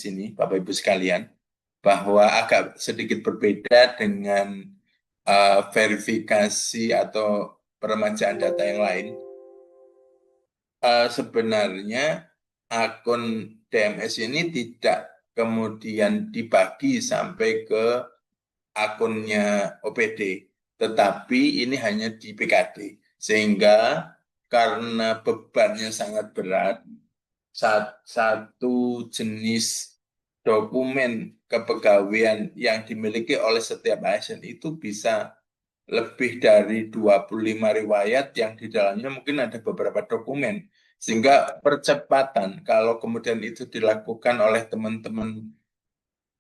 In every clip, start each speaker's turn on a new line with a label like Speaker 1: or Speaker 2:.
Speaker 1: ini, Bapak Ibu sekalian, bahwa agak sedikit berbeda dengan verifikasi atau peremajaan data yang lain. Sebenarnya akun DMS ini tidak kemudian dibagi sampai ke akunnya OPD, tetapi ini hanya di PKD. Sehingga karena bebannya sangat berat, satu jenis dokumen kepegawaian yang dimiliki oleh setiap ASN itu bisa lebih dari 25 riwayat yang di dalamnya mungkin ada beberapa dokumen. Sehingga percepatan kalau kemudian itu dilakukan oleh teman-teman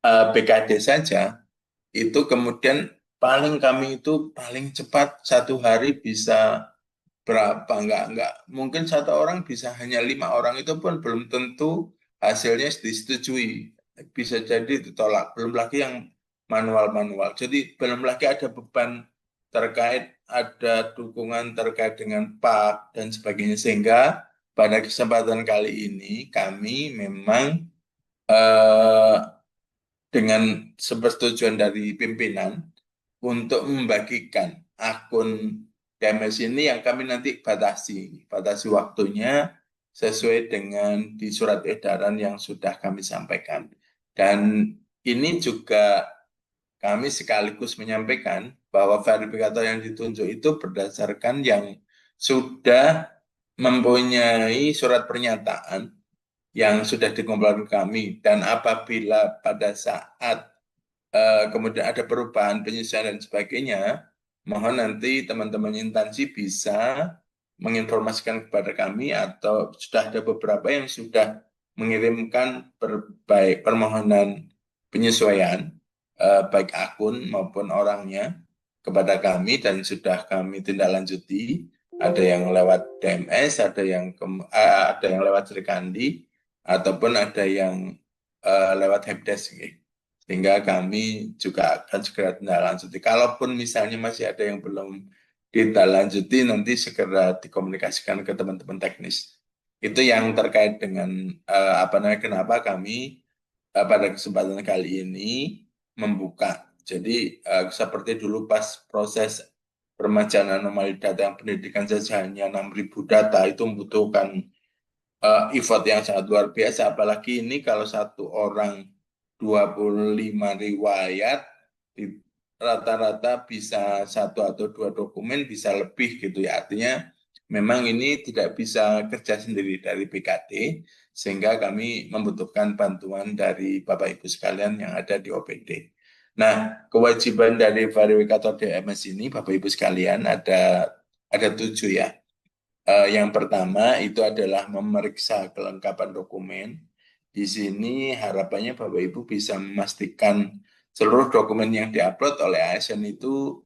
Speaker 1: BKD saja, itu kemudian paling kami itu paling cepat 1 hari bisa berapa, enggak. Mungkin 1 orang bisa hanya 5 orang, itu pun belum tentu hasilnya disetujui. Bisa jadi ditolak. Belum lagi yang manual-manual. Jadi belum lagi ada beban terkait, ada dukungan terkait dengan PAK dan sebagainya. Sehingga pada kesempatan kali ini kami memang dengan persetujuan dari pimpinan untuk membagikan akun DMS ini yang kami nanti batasi waktunya sesuai dengan di surat edaran yang sudah kami sampaikan. Dan ini juga kami sekaligus menyampaikan bahwa verifikator yang ditunjuk itu berdasarkan yang sudah mempunyai surat pernyataan yang sudah dikumpulkan kami, dan apabila pada saat kemudian ada perubahan, penyesuaian dan sebagainya, mohon nanti teman-teman instansi bisa menginformasikan kepada kami, atau sudah ada beberapa yang sudah mengirimkan permohonan penyesuaian baik akun maupun orangnya kepada kami dan sudah kami tindak lanjuti. Ada yang lewat DMS, ada yang lewat Srikandi, ataupun ada yang lewat helpdesk. Sehingga kami juga akan segera tindak lanjuti. Kalaupun misalnya masih ada yang belum tindak lanjuti, nanti segera dikomunikasikan ke teman-teman teknis. Itu yang terkait dengan kenapa kami pada kesempatan kali ini membuka. Jadi seperti dulu pas proses peremajaan anomali data yang pendidikan saja hanya 6.000 data, itu membutuhkan effort yang sangat luar biasa. Apalagi ini kalau 1 orang 25 riwayat, rata-rata bisa 1 atau 2 dokumen, bisa lebih gitu ya. Artinya memang ini tidak bisa kerja sendiri dari BKD, sehingga kami membutuhkan bantuan dari Bapak Ibu sekalian yang ada di OPD. Nah, kewajiban dari verifikator DMS ini Bapak Ibu sekalian ada 7 ya. Yang pertama itu adalah memeriksa kelengkapan dokumen. Di sini harapannya Bapak Ibu bisa memastikan seluruh dokumen yang diupload oleh ASN itu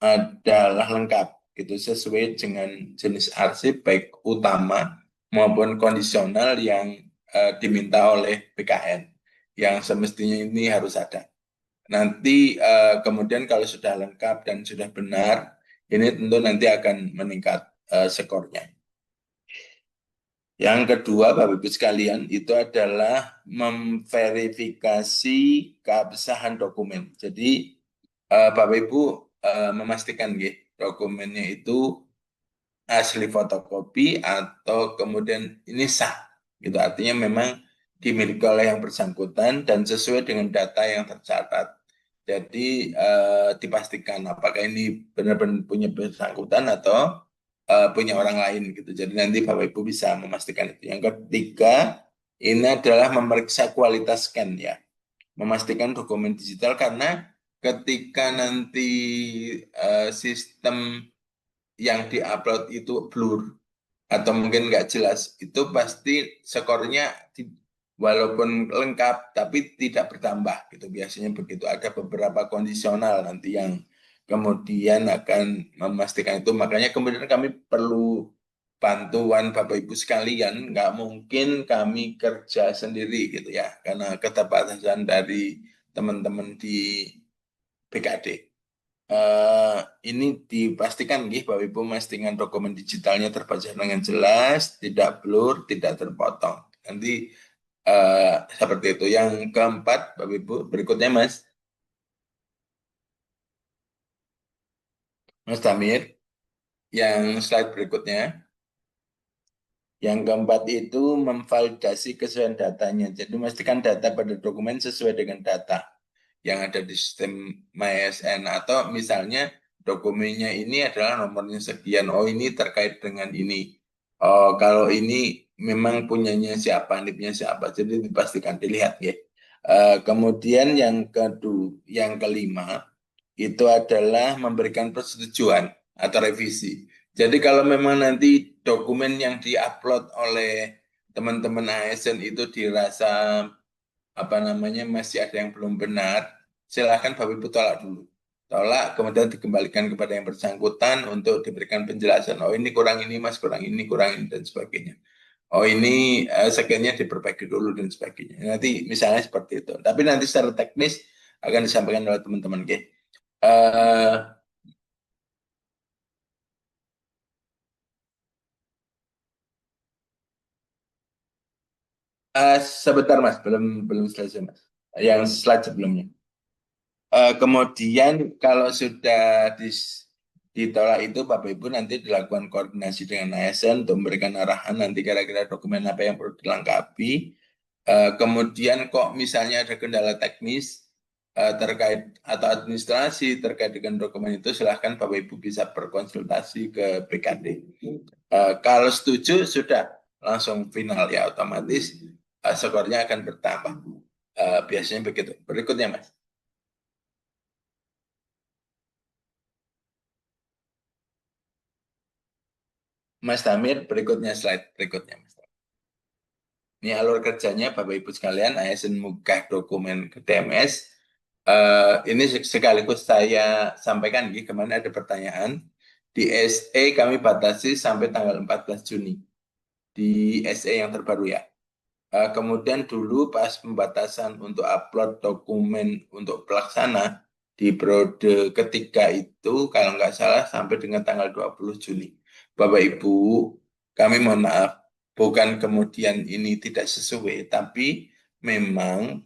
Speaker 1: adalah lengkap, gitu, sesuai dengan jenis arsip baik utama maupun kondisional yang diminta oleh BKN, yang semestinya ini harus ada. Nanti kemudian kalau sudah lengkap dan sudah benar, ini tentu nanti akan meningkat skornya. Yang kedua, Bapak Ibu sekalian, itu adalah memverifikasi keabsahan dokumen. Jadi Bapak Ibu memastikan dokumennya itu asli fotokopi atau kemudian ini sah. Gitu. Artinya memang dimiliki oleh yang bersangkutan dan sesuai dengan data yang tercatat. Jadi dipastikan apakah ini benar-benar punya bersangkutan atau punya orang lain gitu. Jadi nanti Bapak Ibu bisa memastikan itu. Yang ketiga, ini adalah memeriksa kualitas scan ya. Memastikan dokumen digital, karena ketika nanti sistem yang diupload itu blur atau mungkin nggak jelas, itu pasti skornya walaupun lengkap tapi tidak bertambah gitu. Biasanya begitu. Ada beberapa kondisional nanti yang kemudian akan memastikan itu. Makanya kemudian kami perlu bantuan Bapak Ibu sekalian. Nggak mungkin kami kerja sendiri gitu ya, karena keterbatasan dari teman-teman di BKD. Ini dipastikan Bapak Ibu memastikan dokumen digitalnya terbaca dengan jelas, tidak blur, tidak terpotong. Nanti Seperti itu. Yang keempat, Bapak Ibu, berikutnya Mas Tamir, yang slide berikutnya. Yang keempat itu memvalidasi kesesuaian datanya. Jadi memastikan data pada dokumen sesuai dengan data yang ada di sistem MySN. Atau misalnya dokumennya ini adalah nomornya sekian. Oh, ini terkait dengan ini. Oh, kalau ini memang punyanya siapa, nipnya siapa. Jadi dipastikan dilihat ya. Kemudian yang kelima itu adalah memberikan persetujuan atau revisi. Jadi kalau memang nanti dokumen yang diupload oleh teman-teman ASN itu dirasa masih ada yang belum benar, silahkan Bapak Ibu tolak dulu. Tolak, kemudian dikembalikan kepada yang bersangkutan untuk diberikan penjelasan. Oh, ini kurang ini, Mas, kurang ini, kurang ini, dan sebagainya. Oh, ini sekiannya diperbaiki dulu dan sebagainya. Nanti misalnya seperti itu. Tapi nanti secara teknis akan disampaikan oleh teman-teman. Eh, Sebentar Mas, belum belum selesai Mas. Yang slide sebelumnya. Kemudian kalau sudah ditolak itu Bapak Ibu nanti dilakukan koordinasi dengan ASN untuk memberikan arahan nanti kira-kira dokumen apa yang perlu dilengkapi. Kemudian kok misalnya ada kendala teknis terkait atau administrasi terkait dengan dokumen itu silahkan Bapak Ibu bisa berkonsultasi ke BKD. Kalau setuju sudah langsung final ya otomatis skornya akan bertambah. Biasanya begitu. Berikutnya Mas. Mas Tamir, berikutnya slide berikutnya Mas. Ini alur kerjanya Bapak Ibu sekalian, ASN munggah dokumen ke TMS. Ini sekaligus saya sampaikan, kemarin ada pertanyaan. Di SE kami batasi sampai tanggal 14 Juni. Di SE yang terbaru ya. Kemudian dulu pas pembatasan untuk upload dokumen untuk pelaksana di periode ketiga itu kalau nggak salah sampai dengan tanggal 20 Juni. Bapak Ibu, kami mohon maaf, bukan kemudian ini tidak sesuai, tapi memang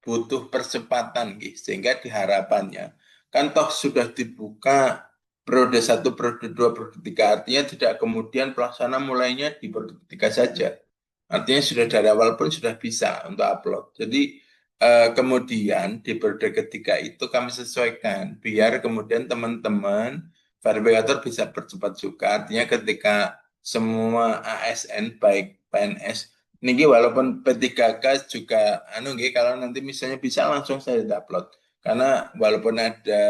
Speaker 1: butuh percepatan, sehingga diharapannya kan toh sudah dibuka periode 1, periode 2, periode 3, artinya tidak kemudian pelaksana mulainya di periode ketiga saja. Artinya sudah dari awal pun sudah bisa untuk upload. Jadi kemudian di periode ketiga itu kami sesuaikan biar kemudian teman-teman verifikator bisa percepat juga. Artinya ketika semua ASN baik PNS ini walaupun P3K juga kalau nanti misalnya bisa langsung saya upload. Karena walaupun ada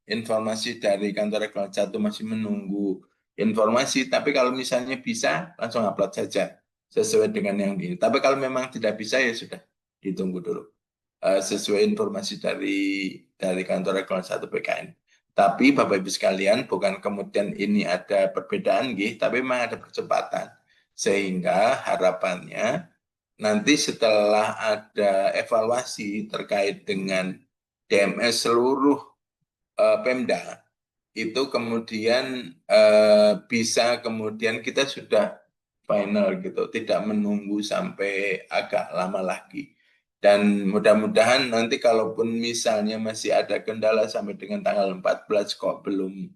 Speaker 1: informasi dari kantor reklamasi 1 masih menunggu informasi, tapi kalau misalnya bisa langsung upload saja sesuai dengan yang ini. Tapi kalau memang tidak bisa ya sudah ditunggu dulu sesuai informasi dari kantor reklamasi 1 PKN. Tapi Bapak Ibu sekalian, bukan kemudian ini ada perbedaan, tapi memang ada percepatan. Sehingga harapannya nanti setelah ada evaluasi terkait dengan DMS seluruh Pemda, itu kemudian bisa kemudian kita sudah final gitu, tidak menunggu sampai agak lama lagi. Dan mudah-mudahan nanti kalaupun misalnya masih ada kendala sampai dengan tanggal 14 kok belum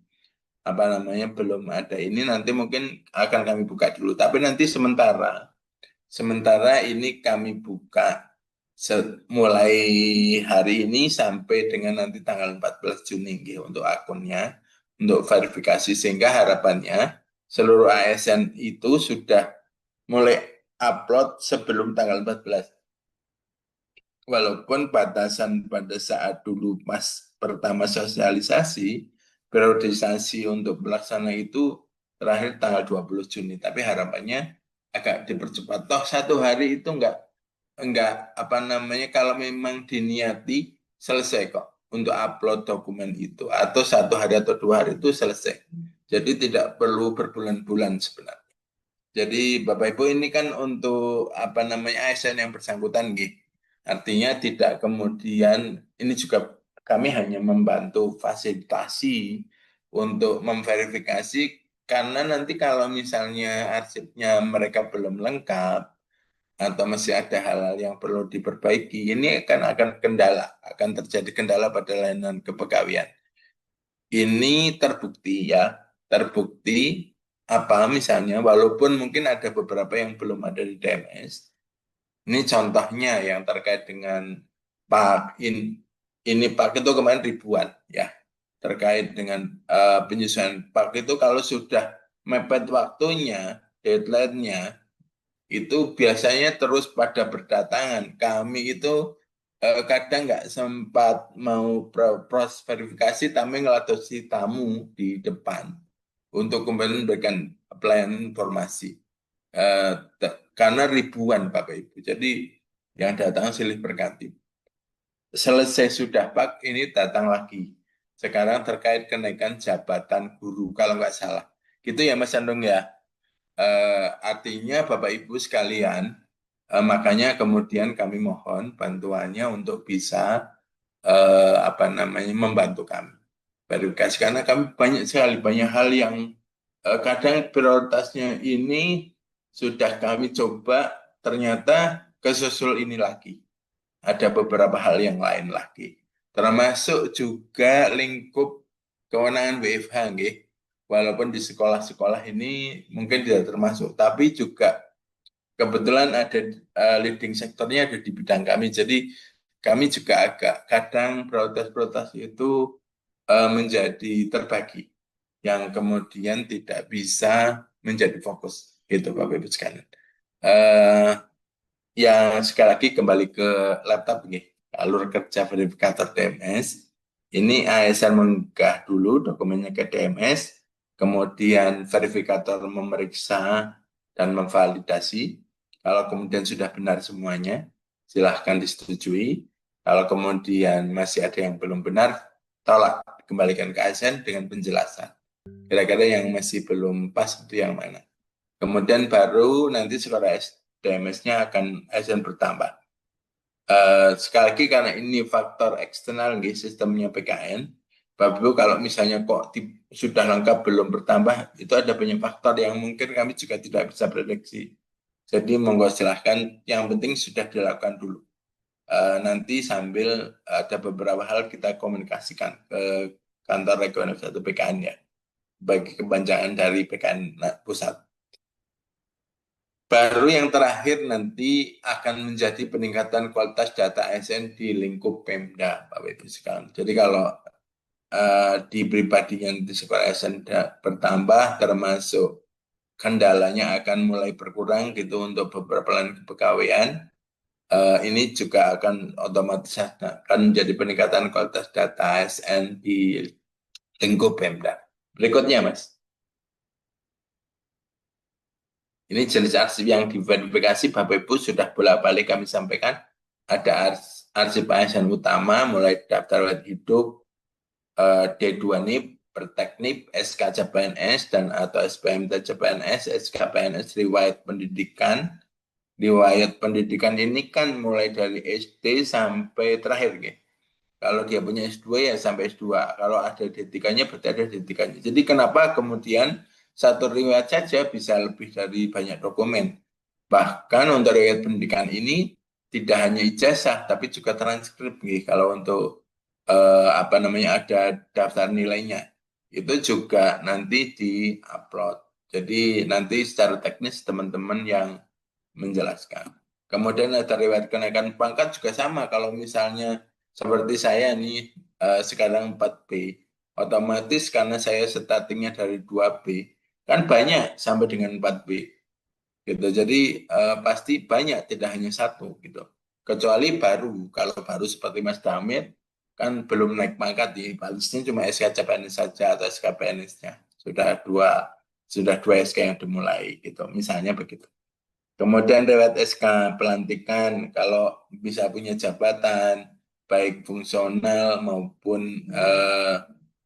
Speaker 1: ada ini nanti mungkin akan kami buka dulu. Tapi nanti sementara ini kami buka mulai hari ini sampai dengan nanti tanggal 14 Juni untuk akunnya, untuk verifikasi sehingga harapannya seluruh ASN itu sudah mulai upload sebelum tanggal 14. Walaupun batasan pada saat dulu pas pertama sosialisasi, periodisasi untuk pelaksana itu terakhir tanggal 20 Juni. Tapi harapannya agak dipercepat. Toh satu hari itu enggak kalau memang diniati selesai kok untuk upload dokumen itu atau satu hari atau 2 hari itu selesai. Jadi tidak perlu berbulan-bulan sebenarnya. Jadi Bapak Ibu ini kan untuk ASN yang bersangkutan Artinya tidak kemudian ini juga kami hanya membantu fasilitasi untuk memverifikasi karena nanti kalau misalnya arsipnya mereka belum lengkap atau masih ada hal-hal yang perlu diperbaiki, ini akan terjadi kendala pada layanan kepegawaian. Ini terbukti ya, terbukti apa misalnya, walaupun mungkin ada beberapa yang belum ada di DMS. Ini contohnya yang terkait dengan Pak ini Pak itu kemarin ribuan ya, terkait dengan penyesuaian Pak itu kalau sudah mepet waktunya, deadline-nya itu biasanya terus pada berdatangan. Kami itu kadang nggak sempat mau proses verifikasi, tapi ngeladosi tamu di depan untuk kembali memberikan pelayanan informasi. Karena ribuan Bapak Ibu. Jadi yang datang silih berganti. Selesai sudah Pak, ini datang lagi. Sekarang terkait kenaikan jabatan guru, kalau nggak salah. Gitu ya Mas Andung ya. Artinya Bapak Ibu sekalian, makanya kemudian kami mohon bantuannya untuk bisa membantu kami verifikasi, karena kami banyak sekali banyak hal yang kadang prioritasnya ini sudah kami coba, ternyata kesusul ini lagi. Ada beberapa hal yang lain lagi. Termasuk juga lingkup kewenangan WFH, nggih. Walaupun di sekolah-sekolah ini mungkin tidak termasuk, tapi juga kebetulan ada leading sektornya ada di bidang kami. Jadi kami juga agak kadang prioritas-prioritas itu menjadi terbagi, yang kemudian tidak bisa menjadi fokus gitu Bapak Ibu sekalian. Yang sekali lagi kembali ke laptop nih, alur kerja verifikator DMS. Ini ASN mengunggah dulu dokumennya ke DMS, kemudian verifikator memeriksa dan memvalidasi. Kalau kemudian sudah benar semuanya, silahkan disetujui. Kalau kemudian masih ada yang belum benar, tolak, kembalikan ke ASN dengan penjelasan. Kira-kira yang masih belum pas itu yang mana. Kemudian baru nanti skor DMS-nya akan ASN bertambah. Sekali lagi karena ini faktor eksternal nih, sistemnya PKN. Bapak Ibu kalau misalnya kok sudah lengkap belum bertambah, itu ada banyak faktor yang mungkin kami juga tidak bisa prediksi. Jadi monggo silahkan, yang penting sudah dilakukan dulu. Nanti sambil ada beberapa hal kita komunikasikan ke kantor regional 1 PKN ya, bagi kepanjangan dari PKN pusat. Baru yang terakhir nanti akan menjadi peningkatan kualitas data ASN di lingkup Pemda, Bapak Ibu sekalian. Jadi kalau di pribadinya nanti sekolah ASN bertambah, termasuk kendalanya akan mulai berkurang gitu untuk beberapa lain kepegawaian, ini juga akan otomatis akan menjadi peningkatan kualitas data ASN di lingkup Pemda. Berikutnya, Mas. Ini jenis arsip yang diverifikasi Bapak Ibu sudah bolak-balik kami sampaikan. Ada arsip ASN utama mulai daftar riwayat hidup, D2 NIP, Perteknip, SK CPNS dan atau SPMT CPNS, SK PNS riwayat pendidikan. Riwayat pendidikan ini kan mulai dari SD sampai terakhir, gitu. Kalau dia punya S2 ya sampai S2. Kalau ada D3-nya berarti ada D3-nya. Jadi kenapa kemudian satu riwayat saja bisa lebih dari banyak dokumen. Bahkan untuk riwayat pendidikan ini tidak hanya ijazah tapi juga transkrip. Kalau untuk ada daftar nilainya itu juga nanti di-upload. Jadi nanti secara teknis teman-teman yang menjelaskan. Kemudian ada riwayat kenaikan pangkat juga sama. Kalau misalnya seperti saya nih sekarang 4B, otomatis karena saya startingnya dari 2B, kan banyak sampai dengan 4B. Gitu. Jadi pasti banyak, tidak hanya satu gitu. Kecuali baru, kalau baru seperti Mas Damir, kan belum naik pangkat di balisnya cuma SKCPNS saja atau SKPNS-nya. Sudah dua SK yang dimulai gitu. Misalnya begitu. Kemudian lewat SK pelantikan, kalau bisa punya jabatan, baik fungsional maupun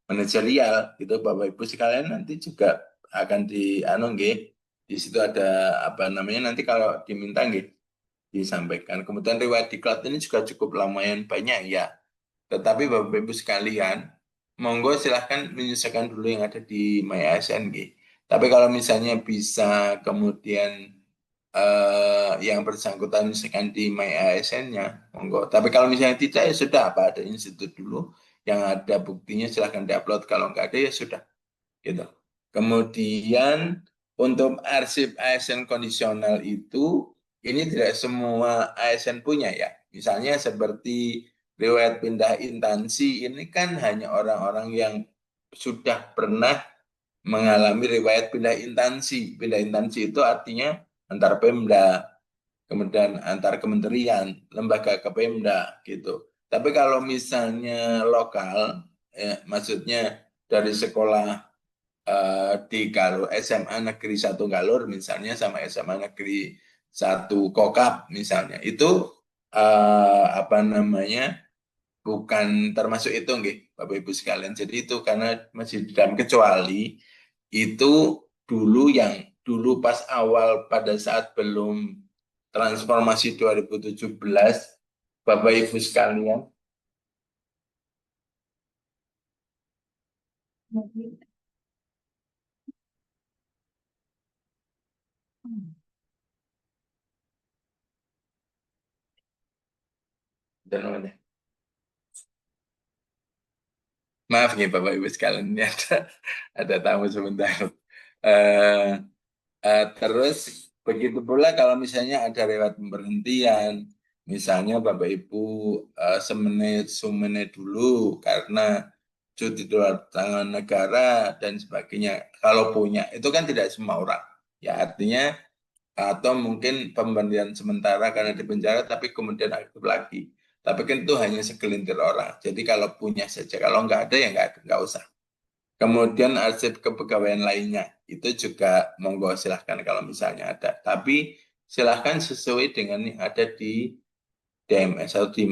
Speaker 1: manajerial, gitu Bapak Ibu sekalian nanti juga akan di situ ada nanti kalau diminta disampaikan. Kemudian riwayat diklat ini juga cukup lumayan banyak ya. Tetapi Bapak Ibu sekalian, monggo silahkan menyesuaikan dulu yang ada di MyASN. Tapi kalau misalnya bisa kemudian yang bersangkutan misalkan di My ASN-nya, monggo. Tapi kalau misalnya tidak ya sudah, apa ada institut dulu yang ada buktinya silahkan diupload. Kalau nggak ada ya sudah, gitu. Kemudian untuk arsip ASN kondisional itu ini tidak semua ASN punya ya. Misalnya seperti riwayat pindah instansi ini kan hanya orang-orang yang sudah pernah mengalami riwayat pindah instansi. Pindah instansi itu artinya antar Pemda, kemudian antar kementerian, lembaga ke Pemda gitu. Tapi kalau misalnya lokal, maksudnya dari sekolah di Galur, SMA Negeri 1 Galur misalnya sama SMA Negeri 1 Kokap misalnya, itu apa namanya bukan termasuk itu nggih, Bapak Ibu sekalian. Jadi itu karena masih di dalam kecuali itu dulu pas awal pada saat belum transformasi 2017, Bapak Ibu sekalian. Dan maaf nih Bapak Ibu sekalian, ini ada tamu sebentar. Eh, terus begitu pula kalau misalnya ada lewat pemberhentian, misalnya Bapak Ibu semenit dulu karena cuti di luar tangan negara dan sebagainya. Kalau punya itu kan tidak semua orang. Ya artinya atau mungkin pemberhentian sementara karena di penjara tapi kemudian aktif lagi. Tapi kan itu hanya segelintir orang. Jadi kalau punya saja, kalau nggak ada ya nggak usah. Kemudian arsip kepegawaian lainnya itu juga monggo silahkan kalau misalnya ada. Tapi silahkan sesuai dengan yang ada di DMS atau di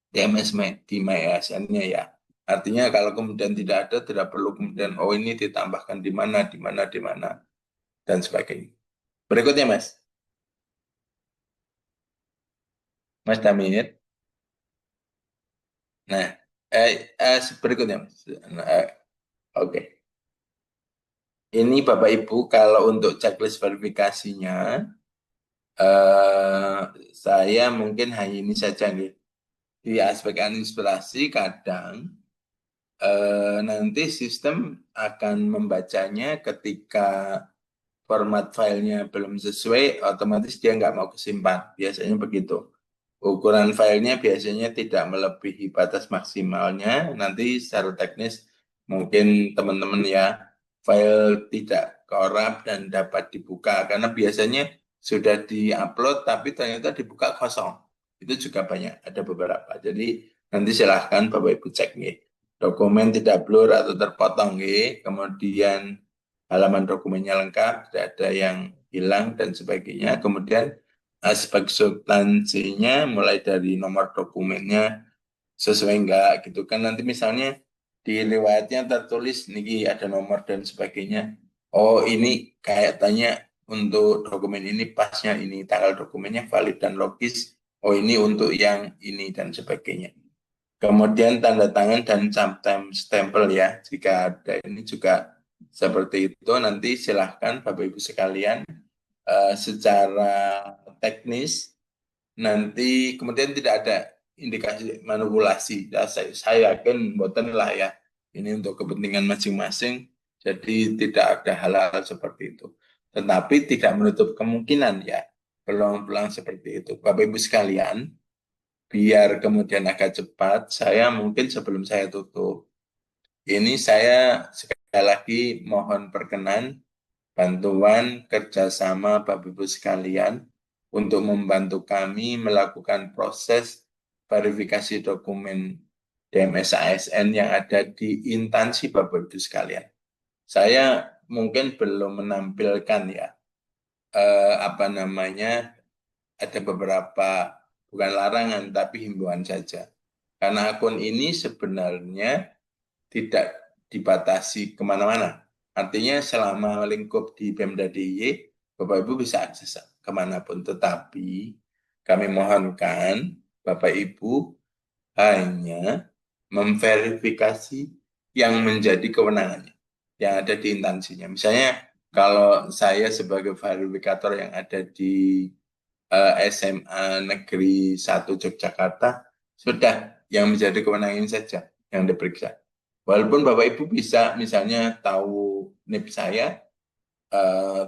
Speaker 1: DMS di MyASN-nya ya. Artinya kalau kemudian tidak ada, tidak perlu kemudian oh ini ditambahkan di mana dan sebagainya. Berikutnya Mas, Mas Damir. Nah, berikutnya Mas. Nah, oke. Ini Bapak Ibu kalau untuk checklist verifikasinya eh, saya mungkin hanya ini saja nih. Di aspek administrasi kadang nanti sistem akan membacanya ketika format filenya belum sesuai, otomatis dia nggak mau kesimpan. Biasanya begitu. Ukuran filenya biasanya tidak melebihi batas maksimalnya. Nanti secara teknis mungkin teman-teman ya, file tidak korup dan dapat dibuka. Karena biasanya sudah diupload tapi ternyata dibuka kosong. Itu juga banyak, ada beberapa. Jadi nanti silahkan Bapak Ibu cek nih. Dokumen tidak blur atau terpotong nih. Kemudian halaman dokumennya lengkap, tidak ada yang hilang dan sebagainya. Kemudian aspek substansinya mulai dari nomor dokumennya sesuai enggak gitu kan, nanti misalnya di riwayatnya tertulis nih ada nomor dan sebagainya, oh ini kayak tanya untuk dokumen ini pasnya ini tanggal dokumennya valid dan logis, oh ini untuk yang ini dan sebagainya. Kemudian tanda tangan dan sometimes stempel ya, jika ada ini juga seperti itu. Nanti silahkan Bapak Ibu sekalian secara teknis nanti kemudian tidak ada indikasi manipulasi. Ya, saya yakin boten lah ya. Ini untuk kepentingan masing-masing. Jadi tidak ada hal-hal seperti itu. Tetapi tidak menutup kemungkinan ya peluang-peluang seperti itu. Bapak Ibu sekalian, biar kemudian agak cepat, saya mungkin sebelum saya tutup, ini saya sekali lagi mohon perkenan bantuan kerjasama Bapak Ibu sekalian untuk membantu kami melakukan proses verifikasi dokumen DMS ASN yang ada di instansi Bapak Ibu sekalian. Saya mungkin belum menampilkan ya apa namanya, ada beberapa bukan larangan tapi himbauan saja. Karena akun ini sebenarnya tidak dibatasi kemana-mana. Artinya selama lingkup di Pemda DIY, Bapak Ibu bisa akses kemanapun. Tetapi kami mohonkan Bapak Ibu hanya memverifikasi yang menjadi kewenangannya, yang ada di instansinya. Misalnya Kalau saya sebagai verifikator yang ada di SMA Negeri 1 Yogyakarta, sudah yang menjadi kewenangan saja yang diperiksa. Walaupun Bapak Ibu bisa misalnya tahu NIP saya,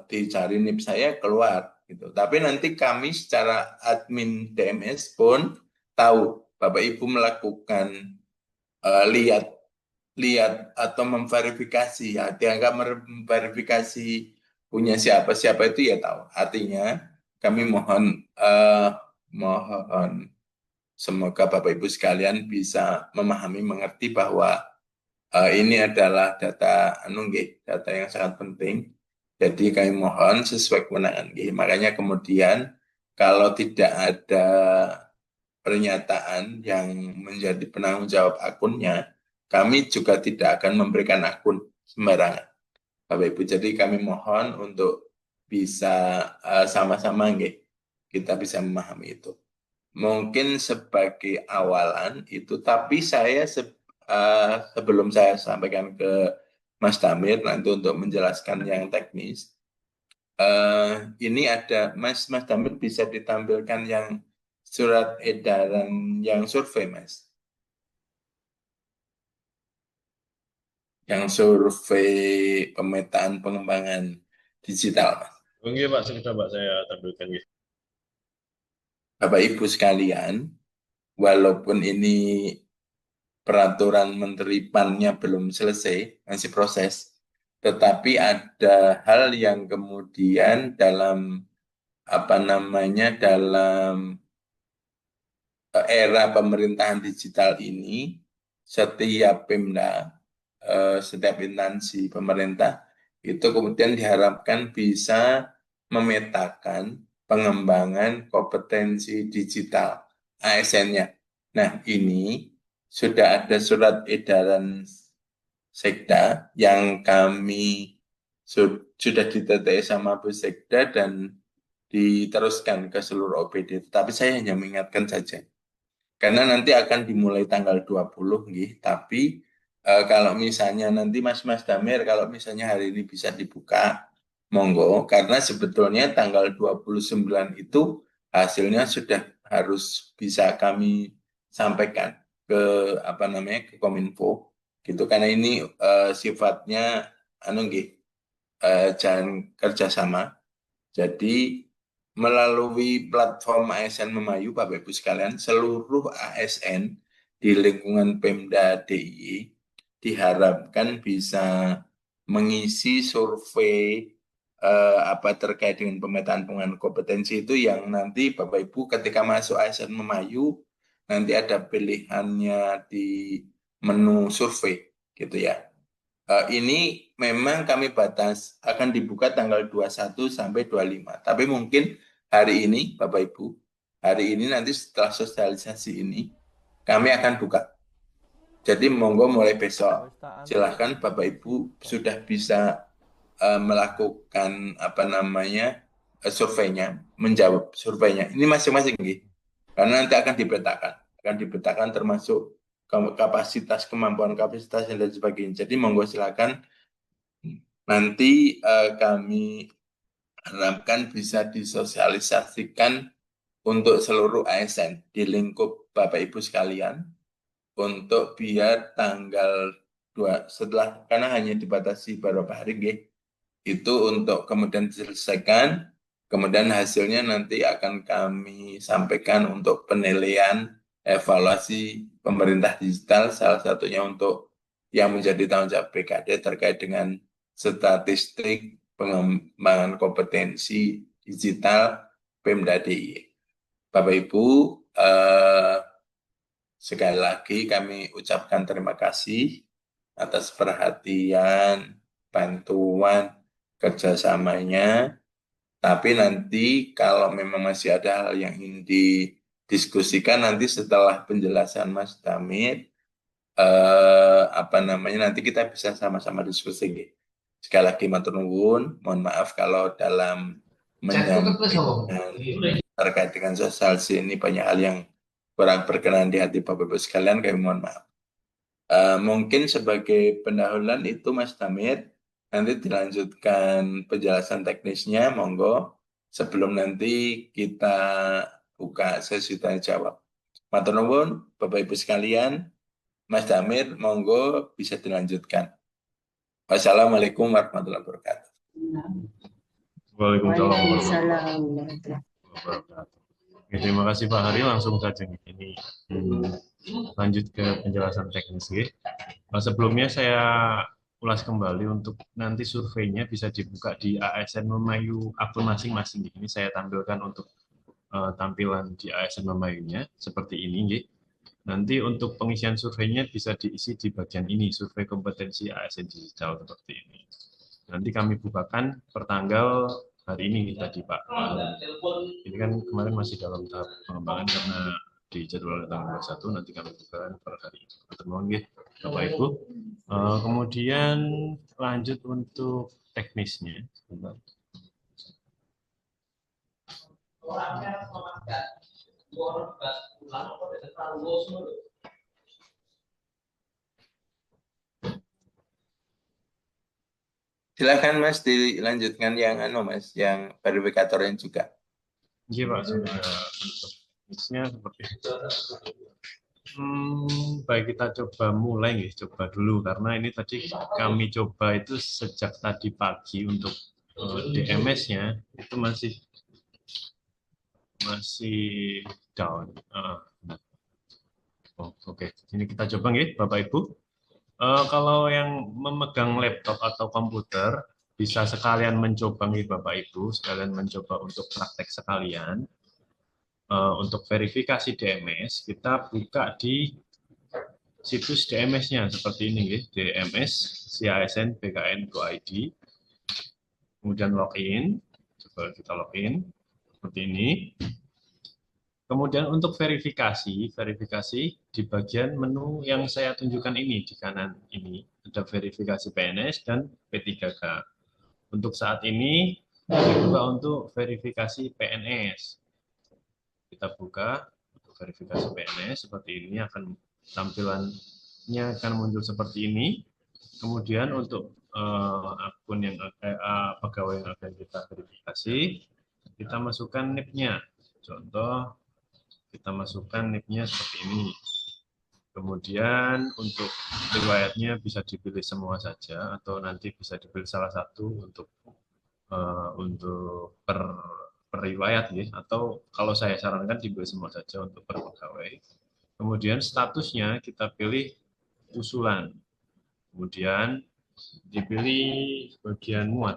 Speaker 1: dicari NIP saya keluar gitu. Tapi nanti kami secara admin DMS pun tahu Bapak Ibu melakukan lihat lihat atau memverifikasi ya, dianggap memverifikasi punya siapa itu ya tahu. Artinya kami mohon semoga Bapak Ibu sekalian bisa memahami mengerti bahwa ini adalah data data yang sangat penting. Jadi kami mohon sesuai kewenangan. Makanya kemudian kalau tidak ada pernyataan yang menjadi penanggung jawab akunnya, kami juga tidak akan memberikan akun sembarangan, Bapak Ibu. Jadi kami mohon untuk bisa sama-sama kita bisa memahami itu. Mungkin sebagai awalan itu, tapi saya sebelum saya sampaikan ke Mas Damir nanti untuk menjelaskan yang teknis, ini ada Mas Damir bisa ditampilkan yang surat edaran yang survei, Mas. Yang survei pemetaan pengembangan digital, Mas.
Speaker 2: Oke Pak, sebentar Pak, saya tampilkan.
Speaker 1: Bapak Ibu sekalian, walaupun ini peraturan Menteri PAN-nya belum selesai, masih proses, tetapi ada hal yang kemudian dalam dalam era pemerintahan digital ini, setiap Pemda, setiap instansi pemerintah itu kemudian diharapkan bisa memetakan pengembangan kompetensi digital ASN-nya. Nah, ini sudah ada surat edaran Sekda yang kami sudah ditetai sama Bu Sekda dan diteruskan ke seluruh OPD. Tapi saya hanya mengingatkan saja. Karena nanti akan dimulai tanggal 20, tapi kalau misalnya nanti Mas Damir, kalau misalnya hari ini bisa dibuka, monggo. Karena sebetulnya tanggal 29 itu hasilnya sudah harus bisa kami sampaikan ke ke Kominfo gitu, karena ini sifatnya jangan kerjasama. Jadi melalui platform ASN Memayu, Bapak Ibu sekalian, seluruh ASN di lingkungan Pemda DIY diharapkan bisa mengisi survei terkait dengan pemetaan pengembangan kompetensi itu, yang nanti Bapak Ibu ketika masuk ASN Memayu nanti ada pilihannya di menu survei gitu ya. Ini memang kami akan dibuka tanggal 21 sampai 25. Tapi mungkin hari ini, Bapak Ibu, hari ini nanti setelah sosialisasi ini, kami akan buka. Jadi monggo mulai besok, silahkan Bapak Ibu sudah bisa melakukan surveinya, menjawab surveinya. Ini masing-masing, karena nanti akan dipetakan termasuk kapasitas, kemampuan kapasitas dan lain sebagainya. Jadi monggo silakan nanti kami harapkan bisa disosialisasikan untuk seluruh ASN di lingkup Bapak Ibu sekalian, untuk biar tanggal 2 setelah, karena hanya dibatasi beberapa hari itu untuk kemudian diselesaikan, kemudian hasilnya nanti akan kami sampaikan untuk penilaian evaluasi pemerintah digital, salah satunya untuk yang menjadi tanggung jawab BKD terkait dengan statistik pengembangan kompetensi digital Pemda DIY. Bapak Ibu, sekali lagi kami ucapkan terima kasih atas perhatian, bantuan, kerjasamanya. Tapi nanti kalau memang masih ada hal yang ingin didiskusikan nanti setelah penjelasan Mas Damir, nanti kita bisa sama-sama diskusi. Sekali lagi matur nuwun, mohon maaf kalau dalam menyampaikan terkait dengan sosial ini banyak hal yang kurang berkenan di hati Bapak Ibu sekalian, kami mohon maaf. Mungkin sebagai pendahuluan itu Mas Damir, nanti dilanjutkan penjelasan teknisnya, monggo. Sebelum nanti kita buka sesi tanya jawab. Matur nuwun, Bapak Ibu sekalian, Mas Damir, monggo bisa dilanjutkan. Wassalamualaikum warahmatullahi wabarakatuh.
Speaker 2: Waalaikumsalam warahmatullahi
Speaker 3: Waalaikumsalam.
Speaker 2: wabarakatuh. Oke, terima kasih Pak Hari. Langsung saja nih. Ini lanjut ke penjelasan teknis. Ya. Sebelumnya saya ulas kembali untuk nanti surveinya bisa dibuka di ASN Memayu akun masing-masing. Ini saya tampilkan untuk tampilan di ASN Memayunya seperti ini. Ya. Nanti untuk pengisian surveinya bisa diisi di bagian ini, survei kompetensi ASN digital seperti ini. Nanti kami bukakan pertanggal hari ini tadi Pak. Ini kan kemarin masih dalam tahap pengembangan karena di jadwal tanggal 1 nanti kami bukakan per hari ini. Mohon ya, Bapak Ibu. Kemudian lanjut untuk teknisnya. Sebentar.
Speaker 1: Silakan Mas dilanjutkan yang Mas, yang verifikatornya juga.
Speaker 2: Iya Pak, sudah teknisnya seperti itu. Baik, kita coba mulai ya, coba dulu karena ini tadi kami coba itu sejak tadi pagi untuk DMS-nya itu masih down. Oke. Ini kita coba ya, Bapak Ibu. Kalau yang memegang laptop atau komputer bisa sekalian mencoba nih Bapak Ibu, sekalian mencoba untuk praktek sekalian. Untuk verifikasi DMS kita buka di situs DMS-nya seperti ini ya, DMS CASN BKN.go.id. Kemudian login, coba kita login seperti ini. Kemudian untuk verifikasi di bagian menu yang saya tunjukkan ini di kanan ini ada verifikasi PNS dan P3K. Untuk saat ini dibuka untuk verifikasi PNS. Kita buka untuk verifikasi PNS seperti ini, akan tampilannya akan muncul seperti ini. Kemudian untuk akun yang pegawai yang akan kita verifikasi, kita masukkan NIP-nya. Contoh, kita masukkan NIP-nya seperti ini. Kemudian untuk riwayatnya bisa dipilih semua saja atau nanti bisa dipilih salah satu untuk per riwayat ya, atau kalau saya sarankan dipilih semua saja untuk per pegawai. Kemudian statusnya kita pilih usulan. Kemudian dipilih bagian muat.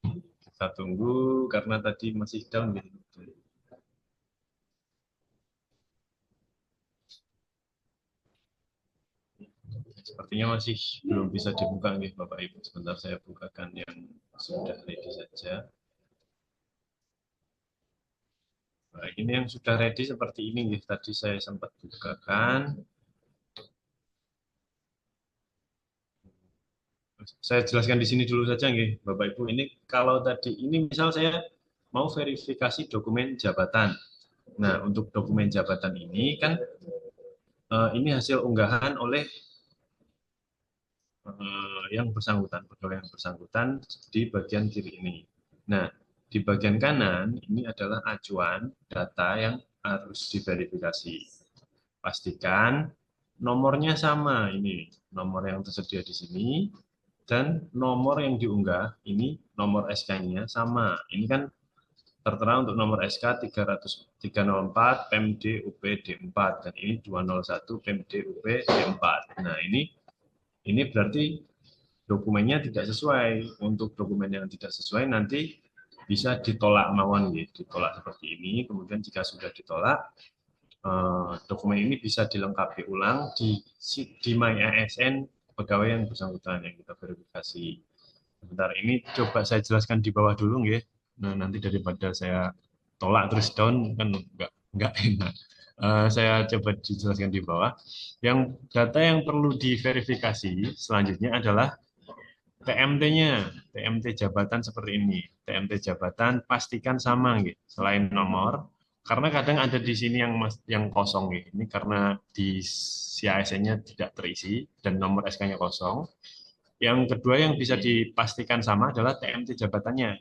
Speaker 2: Kita tunggu karena tadi masih down gitu. Sepertinya masih belum bisa dibuka nih Bapak Ibu. Sebentar saya bukakan yang sudah ready saja. Nah, ini yang sudah ready seperti ini nih. Tadi saya sempat bukakan. Saya jelaskan di sini dulu saja nih Bapak Ibu. Ini kalau tadi ini misal saya mau verifikasi dokumen jabatan. Nah, untuk dokumen jabatan ini kan ini hasil unggahan oleh yang bersangkutan, pegawai yang bersangkutan di bagian kiri ini. Nah, di bagian kanan ini adalah acuan data yang harus diverifikasi. Pastikan nomornya sama, ini nomor yang tersedia di sini, dan nomor yang diunggah, ini nomor SK-nya sama. Ini kan tertera untuk nomor SK 304 PMD UP D4 dan ini 201 PMD UP D4. Nah, ini berarti dokumennya tidak sesuai. Untuk dokumen yang tidak sesuai nanti bisa ditolak mawon, ditolak seperti ini. Kemudian jika sudah ditolak, dokumen ini bisa dilengkapi ulang di My ASN pegawai yang bersangkutan yang kita verifikasi. Sebentar, ini coba saya jelaskan di bawah dulu, nggih. Nah, nanti daripada saya tolak terus down kan nggak enak. Saya coba dijelaskan di bawah. Yang data yang perlu diverifikasi selanjutnya adalah TMT-nya, TMT jabatan seperti ini. TMT jabatan pastikan sama, gitu. Selain nomor, karena kadang ada di sini yang kosong, gitu. Ini karena di CASN-nya tidak terisi dan nomor SK-nya kosong. Yang kedua yang bisa dipastikan sama adalah TMT jabatannya.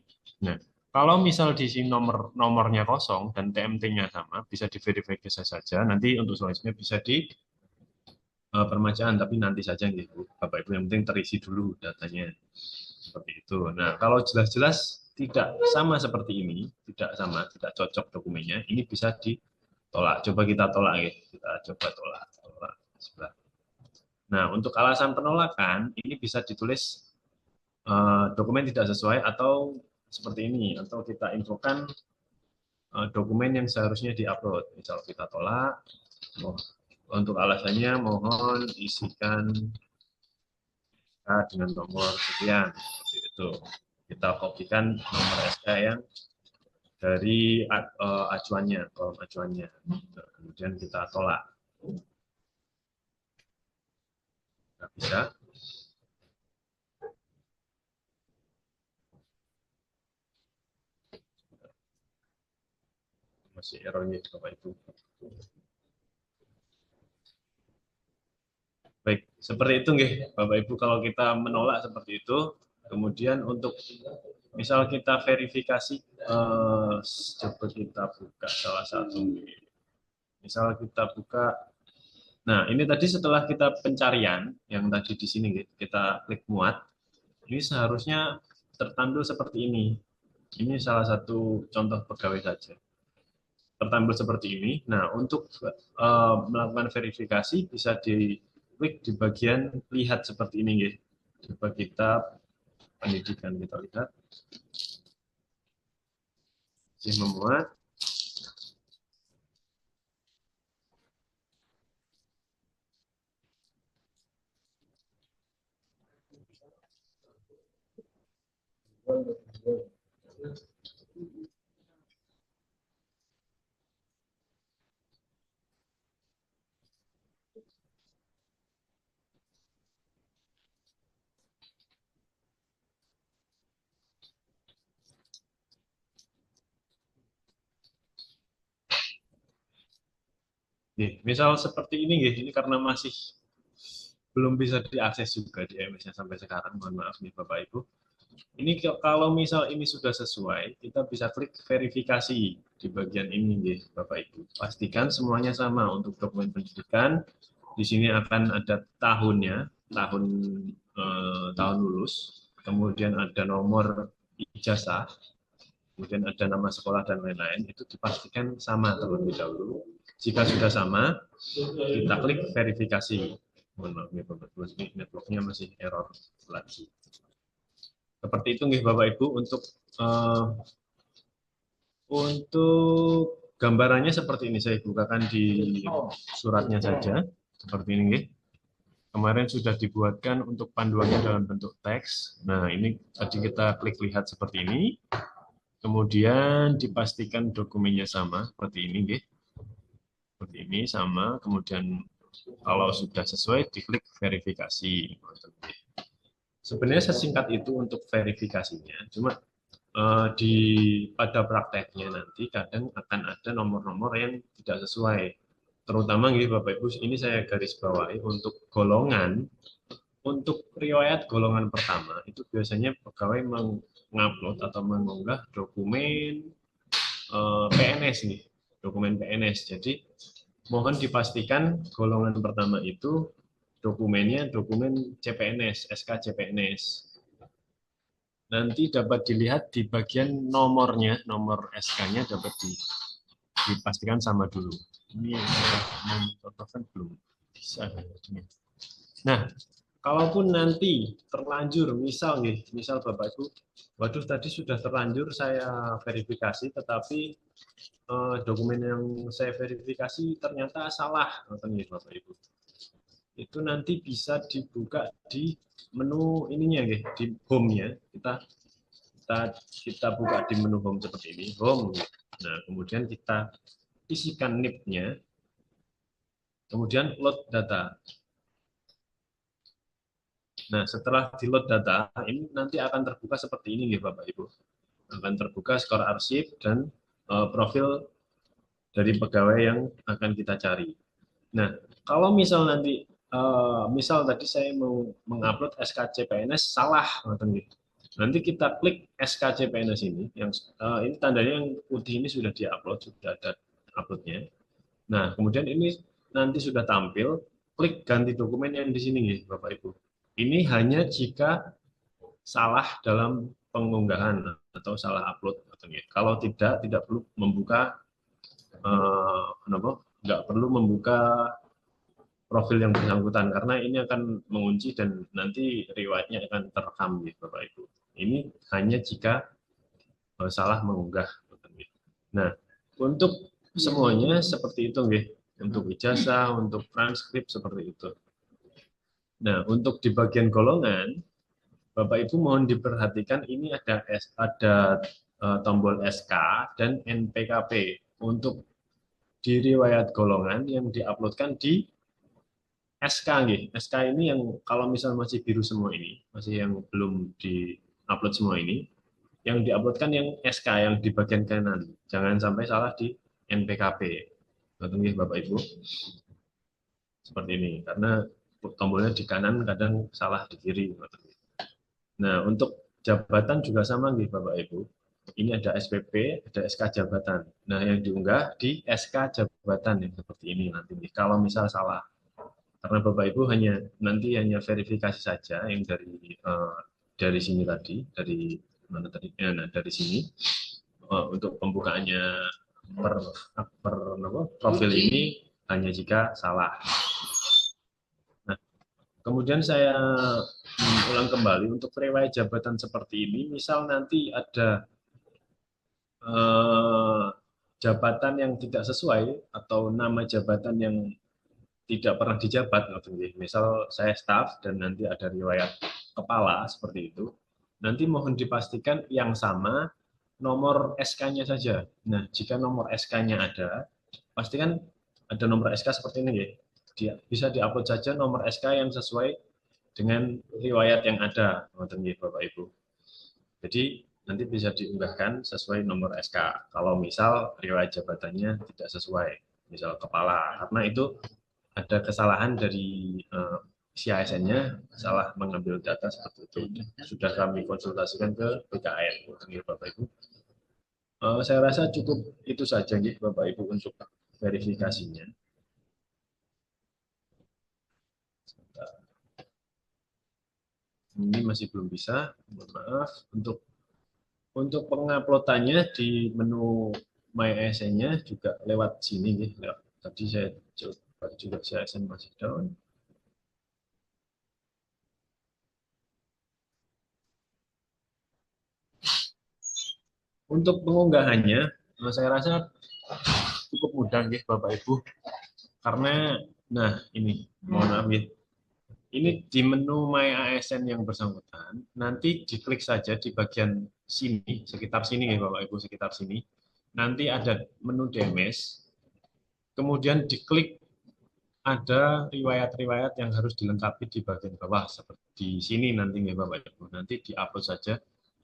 Speaker 2: Nah, kalau misal di sini nomornya kosong dan TMT-nya sama, bisa diverifikasi saja. Nanti untuk selanjutnya bisa di permajaan, tapi nanti saja gitu. Bapak Ibu yang penting terisi dulu datanya. Seperti itu. Nah, kalau jelas-jelas tidak sama seperti ini, tidak sama, tidak cocok dokumennya, ini bisa ditolak. Coba kita tolak ya. Kita coba tolak. Tolak sebelah. Nah, untuk alasan penolakan ini bisa ditulis dokumen tidak sesuai atau seperti ini, atau kita infokan dokumen yang seharusnya diupload. Misal kita tolak, untuk alasannya mohon isikan dengan nomor sekian, seperti itu. Kita kopikan nomor SK yang dari acuannya, kolom acuannya. Kemudian kita tolak. Nggak bisa. Masih errornya Bapak Ibu. Baik, seperti itu nggih Bapak Ibu, kalau kita menolak seperti itu. Kemudian untuk misal kita verifikasi, coba kita buka salah satu. Misal kita buka, nah ini tadi setelah kita pencarian, yang tadi di sini kita klik muat, ini seharusnya tertampil seperti ini. Ini salah satu contoh pegawai saja. Tertampil seperti ini. Nah, untuk melakukan verifikasi bisa diklik di bagian lihat seperti ini. Coba kita pendidikan kita lihat. Masih memuat. Misal seperti ini, ini karena masih belum bisa diakses juga di MS-nya sampai sekarang. Mohon maaf nih Bapak Ibu. Ini kalau misal ini sudah sesuai, kita bisa klik verifikasi di bagian ini nih Bapak Ibu. Pastikan semuanya sama untuk dokumen pendidikan. Di sini akan ada tahunnya, tahun lulus, kemudian ada nomor ijazah, kemudian ada nama sekolah dan lain-lain. Itu dipastikan sama terlebih dahulu. Jika sudah sama, kita klik verifikasi. Mohon maaf nih Bapak Ibu, networknya masih error lagi. Seperti itu nih Bapak Ibu, untuk gambarannya seperti ini. Saya bukakan di suratnya saja seperti ini. Kemarin sudah dibuatkan untuk panduannya dalam bentuk teks. Nah, ini tadi kita klik lihat seperti ini. Kemudian dipastikan dokumennya sama seperti ini, seperti ini sama. Kemudian kalau sudah sesuai diklik verifikasi. Sebenarnya sesingkat itu untuk verifikasinya. Cuma pada prakteknya nanti kadang akan ada nomor-nomor yang tidak sesuai. Terutama Bapak Ibu, ini saya garis bawahi untuk golongan. Untuk riwayat golongan pertama itu biasanya pegawai mengupload atau mengunggah dokumen PNS dokumen PNS. Jadi mohon dipastikan golongan pertama itu dokumennya dokumen CPNS, SK CPNS. Nanti dapat dilihat di bagian nomornya, nomor SK-nya dapat dipastikan sama dulu. Ini contohkan belum bisa. Nah, kalaupun nanti terlanjur, misal Bapak Ibu, waduh tadi sudah terlanjur saya verifikasi, tetapi dokumen yang saya verifikasi ternyata salah, Bapak Ibu. Itu nanti bisa dibuka di menu ininya di home-nya. Kita buka di menu home seperti ini, home. Nah, kemudian kita isikan NIP-nya. Kemudian load data. Nah, setelah di load data, ini nanti akan terbuka seperti ini Bapak Ibu. Akan terbuka skor arsip dan profil dari pegawai yang akan kita cari. Nah, kalau misal nanti misal tadi saya mau mengupload SKC PNS salah, nanti kita klik SKC PNS ini, yang ini tandanya yang putih ini sudah diupload, sudah ada uploadnya. Nah, kemudian ini nanti sudah tampil, klik ganti dokumen yang di sini, Bapak Ibu. Ini hanya jika salah dalam pengunggahan atau salah upload. Kalau tidak perlu membuka, nggak perlu membuka profil yang bersangkutan karena ini akan mengunci dan nanti riwayatnya akan terekam, Bapak Ibu. Ini hanya jika salah mengunggah. Nah, untuk semuanya seperti itu, untuk ijazah, untuk transkrip seperti itu. Nah, untuk di bagian golongan, Bapak Ibu mohon diperhatikan ini ada tombol SK dan NPKP untuk di riwayat golongan yang diuploadkan di SK, SK ini yang kalau misal masih biru semua ini, masih yang belum di-upload semua ini, yang diuploadkan yang SK yang di bagian kanan. Jangan sampai salah di NPKP. Betul, Bapak Ibu. Seperti ini, karena tombolnya di kanan kadang salah di kiri. Nah, untuk jabatan juga sama, Bapak Ibu. Ini ada SPP, ada SK jabatan. Nah, yang diunggah di SK jabatan yang seperti ini nanti. Kalau misal salah, karena Bapak Ibu nanti hanya verifikasi saja yang dari sini tadi, dari mana tadi? Nah, dari sini untuk pembukaannya profil ini hanya jika salah. Nah, kemudian saya ulang kembali untuk riwayat jabatan seperti ini. Misal nanti ada eh, jabatan yang tidak sesuai atau nama jabatan yang tidak pernah dijabat, misal saya staf dan nanti ada riwayat kepala seperti itu, nanti mohon dipastikan yang sama nomor SK-nya saja. Nah, jika nomor SK-nya ada, pastikan ada nomor SK seperti ini, bisa diupload saja nomor SK yang sesuai dengan riwayat yang ada, Bapak Ibu. Jadi nanti bisa diunggahkan sesuai nomor SK. Kalau misal riwayat jabatannya tidak sesuai, misal kepala, karena itu ada kesalahan dari si ASN-nya, salah mengambil data seperti itu. Sudah kami konsultasikan ke BKN, Bapak Ibu. Saya rasa cukup itu saja, Bapak Ibu, untuk verifikasinya. Ini masih belum bisa, mohon maaf. Untuk penguploadannya di menu My ASN-nya juga lewat sini, tadi saya coba juga si ASN masih down. Untuk pengunggahannya, saya rasa cukup mudah, Bapak Ibu, karena ini mohon maaf, ini di menu My ASN yang bersangkutan, nanti diklik saja di bagian sini, sekitar sini, Bapak Ibu, sekitar sini. Nanti ada menu DMS, kemudian diklik ada riwayat-riwayat yang harus dilengkapi di bagian bawah seperti sini nanti, Bapak Ibu. Nanti diupload saja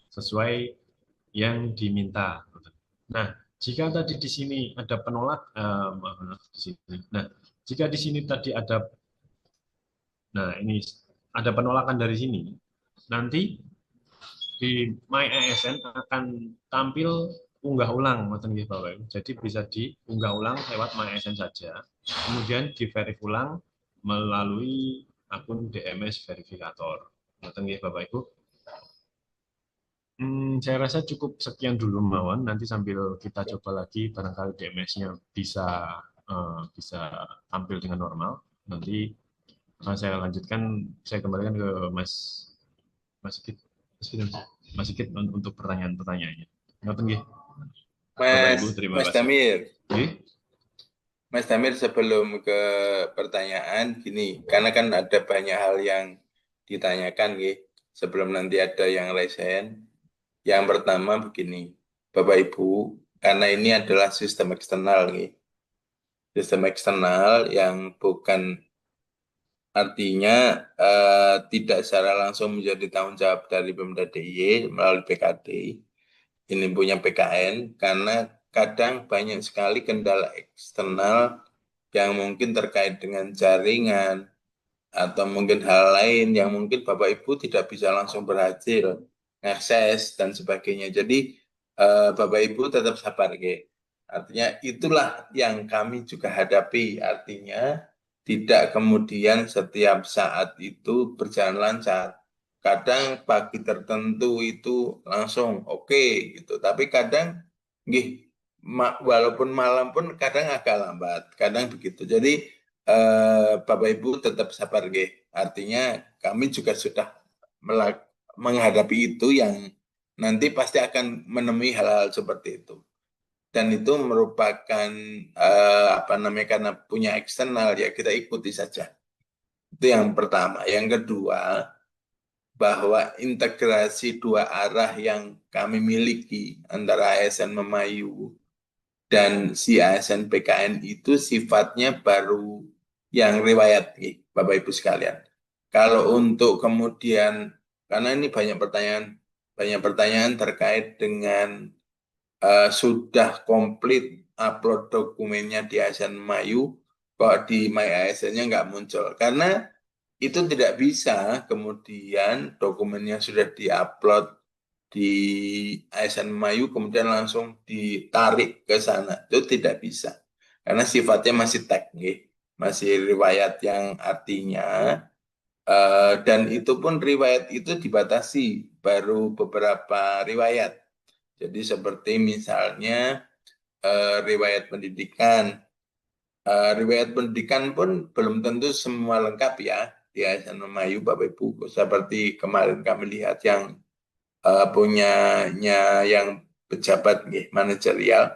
Speaker 2: sesuai yang diminta. Nah, jika tadi di sini ada penolak, di sini. Nah, jika di sini tadi ada, ini ada penolakan dari sini, nanti di My ASN akan tampil unggah ulang, Bapak Ibu. Jadi bisa diunggah ulang lewat My ASN saja, kemudian di-verify ulang melalui akun DMS verifikator, Bapak Ibu. Saya rasa cukup sekian dulu, Mawon. Nanti sambil kita coba lagi, barangkali DMS-nya bisa tampil dengan normal. Nanti saya lanjutkan, saya kembalikan ke Mas Sigit, Mas Sigit untuk pertanyaan-pertanyaannya. Bapak Ibu, terima
Speaker 1: Mas
Speaker 2: kasih.
Speaker 1: Damir.
Speaker 2: Oke.
Speaker 1: Mas Damir, sebelum ke pertanyaan, gini, karena kan ada banyak hal yang ditanyakan, sebelum nanti ada yang resen. Yang pertama begini, Bapak Ibu, karena ini adalah sistem eksternal, sistem eksternal yang bukan artinya tidak secara langsung menjadi tanggung jawab dari Pemda DIY melalui PKD. Ini punya PKN, karena kadang banyak sekali kendala eksternal yang mungkin terkait dengan jaringan, atau mungkin hal lain yang mungkin Bapak Ibu tidak bisa langsung berhasil akses dan sebagainya. Jadi Bapak Ibu tetap sabar, Ge. Artinya itulah yang kami juga hadapi. Artinya tidak kemudian setiap saat itu berjalan lancar. Kadang pagi tertentu itu langsung oke gitu. Tapi kadang nggih, walaupun malam pun kadang agak lambat. Kadang begitu. Jadi Bapak Ibu tetap sabar, Ge. Artinya kami juga sudah menghadapi itu yang nanti pasti akan menemui hal-hal seperti itu. Dan itu merupakan apa namanya, karena punya eksternal ya kita ikuti saja. Itu yang pertama. Yang kedua, bahwa integrasi dua arah yang kami miliki antara ASN Memayu dan si ASN PKN itu sifatnya baru yang riwayat nih, Bapak Ibu sekalian. Kalau untuk kemudian, karena ini banyak pertanyaan terkait dengan sudah komplit upload dokumennya di ASN Mayu, kok di My ASN-nya nggak muncul. Karena itu tidak bisa kemudian dokumennya sudah diupload di ASN Mayu kemudian langsung ditarik ke sana. Itu tidak bisa. Karena sifatnya masih teknik, masih riwayat yang artinya dan itu pun riwayat itu dibatasi baru beberapa riwayat. Jadi seperti misalnya riwayat pendidikan. Riwayat pendidikan pun belum tentu semua lengkap ya di ASN Memayu Bapak Ibu. Seperti kemarin kami lihat yang punyanya yang pejabat manajerial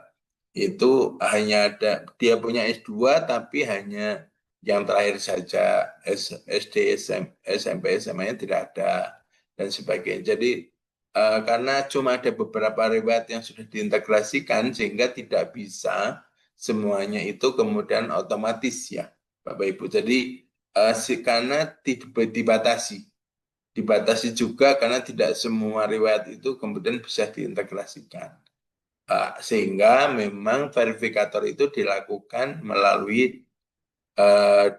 Speaker 1: itu hanya ada dia punya S2 tapi hanya yang terakhir saja SD, SMP, SMA-nya tidak ada dan sebagainya. Jadi karena cuma ada beberapa riwayat yang sudah diintegrasikan sehingga tidak bisa semuanya itu kemudian otomatis ya Bapak Ibu. Jadi karena dibatasi juga karena tidak semua riwayat itu kemudian bisa diintegrasikan. Sehingga memang verifikator itu dilakukan melalui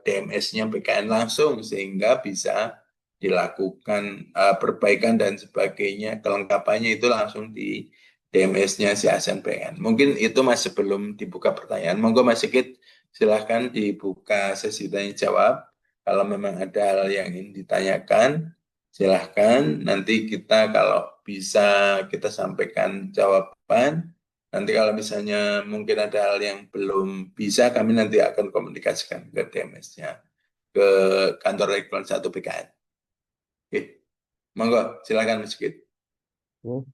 Speaker 1: DMS-nya PKN langsung sehingga bisa dilakukan perbaikan dan sebagainya, kelengkapannya itu langsung di DMS-nya si ASN PKN. Mungkin itu masih belum dibuka pertanyaan. Monggo Mas Sigit, silahkan dibuka sesi tanya jawab. Kalau memang ada hal yang ingin ditanyakan, silahkan. Nanti kita kalau bisa kita sampaikan jawaban. Nanti kalau misalnya mungkin ada hal yang belum bisa, kami nanti akan komunikasikan ke DMS-nya, ke kantor Rektorat 1 PKN. Oke, monggo, silakan Mas Sigit.
Speaker 3: Oke.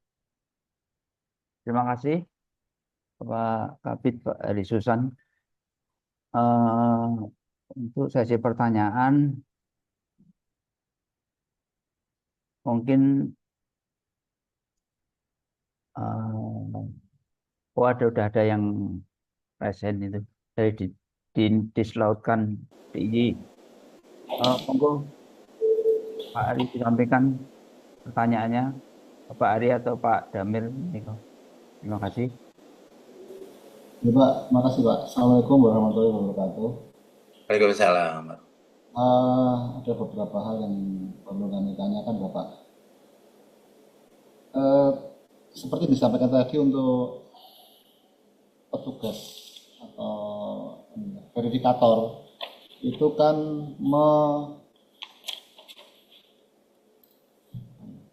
Speaker 3: Terima kasih Pak Kabid, Pak Heri Susan. Untuk sesi pertanyaan, mungkin udah ada yang present itu dari dislautkan TI. Monggo Pak Ari disampaikan pertanyaannya, Pak Ari atau Pak Damir. Terima kasih.
Speaker 4: Ya Pak, makasih Pak. Assalamualaikum warahmatullahi wabarakatuh.
Speaker 1: Waalaikumsalam.
Speaker 4: Ada beberapa hal yang perlu kami tanyakan Bapak. Seperti disampaikan tadi untuk petugas atau verifikator itu kan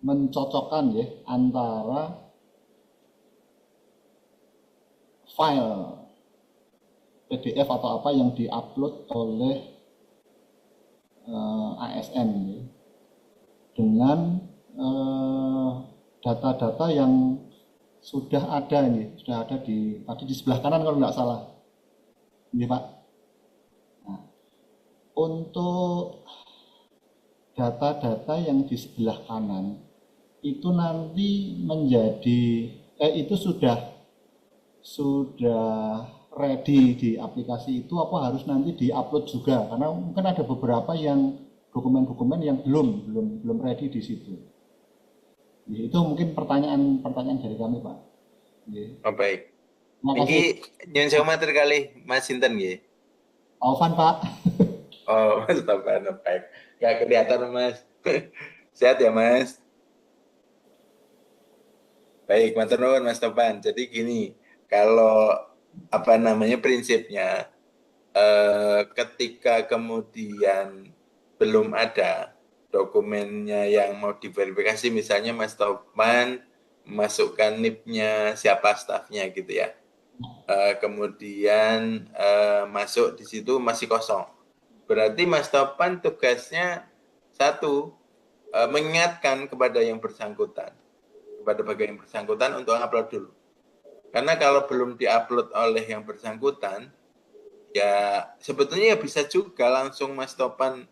Speaker 4: mencocokkan ya antara file PDF atau apa yang diupload oleh ASN ya, dengan data-data yang sudah ada di tadi di sebelah kanan kalau nggak salah, ini Pak. Nah, untuk data-data yang di sebelah kanan itu nanti menjadi itu sudah ready di aplikasi itu apa harus nanti diupload juga, karena mungkin ada beberapa yang dokumen-dokumen yang belum ready di situ. Ya, itu mungkin pertanyaan dari kami Pak. Ya.
Speaker 1: Oh, baik. Ini nyun sewu matur kali Mas Sinten nggih.
Speaker 4: Alvan Pak.
Speaker 1: Oh, Mas Topan, baik. Nggak kelihatan, Mas. Sehat ya, Mas? Baik, matur nuwun Mas Topan. Jadi gini, kalau apa namanya prinsipnya, ketika kemudian belum ada dokumennya yang mau diverifikasi, misalnya Mas Topan masukkan NIP-nya siapa stafnya gitu ya. Kemudian masuk di situ masih kosong. Berarti Mas Topan tugasnya satu, mengingatkan kepada yang bersangkutan, kepada bagian yang bersangkutan untuk upload dulu. Karena kalau belum diupload oleh yang bersangkutan, ya sebetulnya ya bisa juga langsung Mas Topan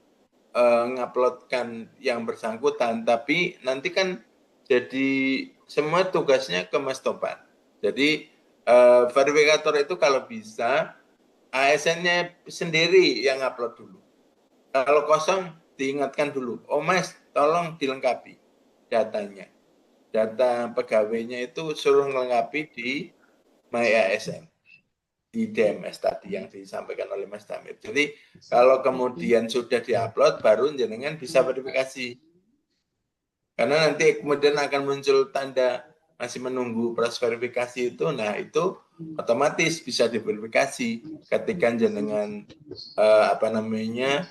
Speaker 1: nguploadkan yang bersangkutan, tapi nanti kan jadi semua tugasnya ke Mas Topan. Jadi verifikator itu kalau bisa ASN-nya sendiri yang upload dulu. Kalau kosong diingatkan dulu, oh Mas, tolong dilengkapi datanya. Data pegawainya itu suruh melengkapi di MyASN, di DMS tadi yang disampaikan oleh Mas Tamir. Jadi kalau kemudian sudah diupload, baru jenengan bisa verifikasi. Karena nanti kemudian akan muncul tanda masih menunggu proses verifikasi itu, nah itu otomatis bisa diverifikasi ketika jenengan apa namanya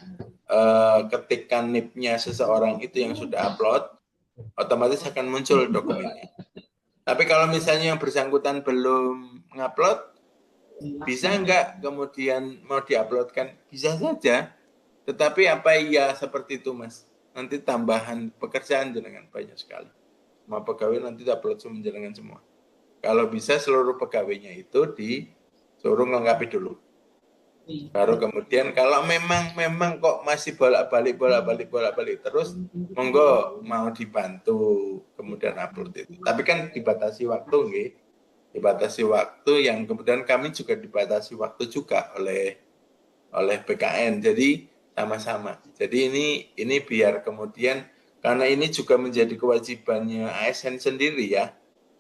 Speaker 1: ketikkan NIP-nya seseorang itu yang sudah upload, otomatis akan muncul dokumennya. Tapi kalau misalnya yang bersangkutan belum ngupload, bisa enggak kemudian mau diuploadkan? Bisa saja. Tetapi apa iya seperti itu, Mas? Nanti tambahan pekerjaan jenengan banyak sekali. Semua pegawai nanti upload jenengan semua. Kalau bisa seluruh pegawainya itu disuruh melengkapi dulu. Baru kemudian kalau memang kok masih bolak-balik terus, monggo mau dibantu kemudian upload itu. Tapi kan dibatasi waktu, nggih. Dibatasi waktu yang kemudian kami juga dibatasi waktu juga oleh BKN. Jadi sama-sama. Jadi ini biar kemudian karena ini juga menjadi kewajibannya ASN sendiri ya,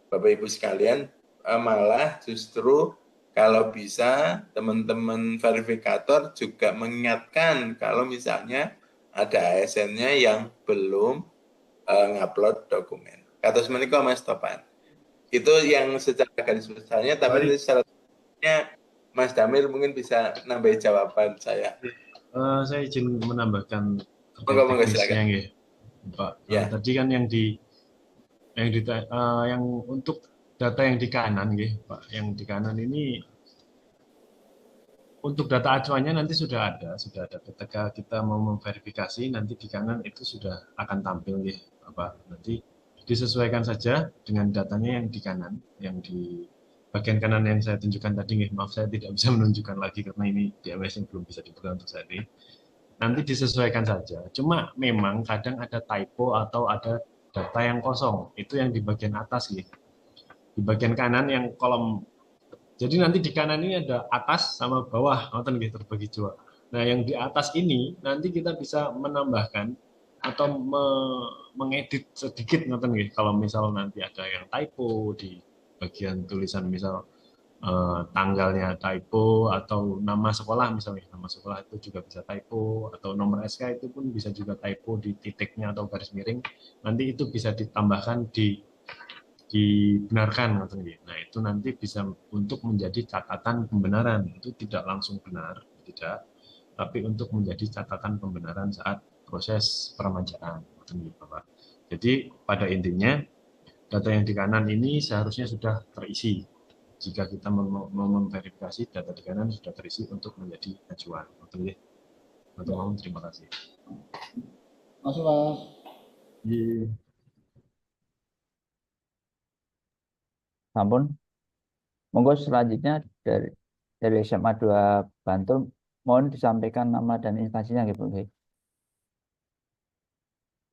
Speaker 1: Bapak Ibu sekalian, malah justru kalau bisa teman-teman verifikator juga mengingatkan kalau misalnya ada ASN-nya yang belum ngupload dokumen. Kados menika Mas Topan. Itu yang secara garis besarnya, tapi nanti secara Mas Damir mungkin bisa nambahin jawaban saya.
Speaker 2: Saya izin menambahkan terkait
Speaker 1: Monggo
Speaker 2: teknisnya,
Speaker 1: silakan.
Speaker 2: nggih, Pak.
Speaker 1: Ya.
Speaker 2: Tadi kan yang untuk data yang di kanan, nggih, Pak. Yang di kanan ini untuk data acuannya nanti sudah ada. Ketika kita mau memverifikasi, nanti di kanan itu sudah akan tampil, nggih, Pak. Nanti disesuaikan saja dengan datanya yang di kanan, yang di bagian kanan yang saya tunjukkan tadi, nggih. Maaf, saya tidak bisa menunjukkan lagi karena ini DMS yang belum bisa dibuka untuk saat ini. Nanti disesuaikan saja. Cuma memang kadang ada typo atau ada data yang kosong. Itu yang di bagian atas, gitu. Di bagian kanan yang kolom. Jadi nanti di kanan ini ada atas sama bawah, nonton gitu terbagi dua. Nah, yang di atas ini nanti kita bisa menambahkan atau mengedit sedikit, nonton gitu. Kalau misal nanti ada yang typo di bagian tulisan, misal tanggalnya typo atau nama sekolah, misalnya nama sekolah itu juga bisa typo, atau nomor SK itu pun bisa juga typo di titiknya atau garis miring, nanti itu bisa ditambahkan dibenarkan. Nah itu nanti bisa untuk menjadi catatan pembenaran, itu tidak langsung benar, tidak, tapi untuk menjadi catatan pembenaran saat proses peremajaan. Jadi pada intinya data yang di kanan ini seharusnya sudah terisi. Jika kita mau memverifikasi data di kanan sudah terisi untuk menjadi acuan. Terima kasih.
Speaker 4: Masih Mas.
Speaker 3: Ampun. Monggo selanjutnya dari SMA 2 Bantul, mohon disampaikan nama dan instansinya gitu.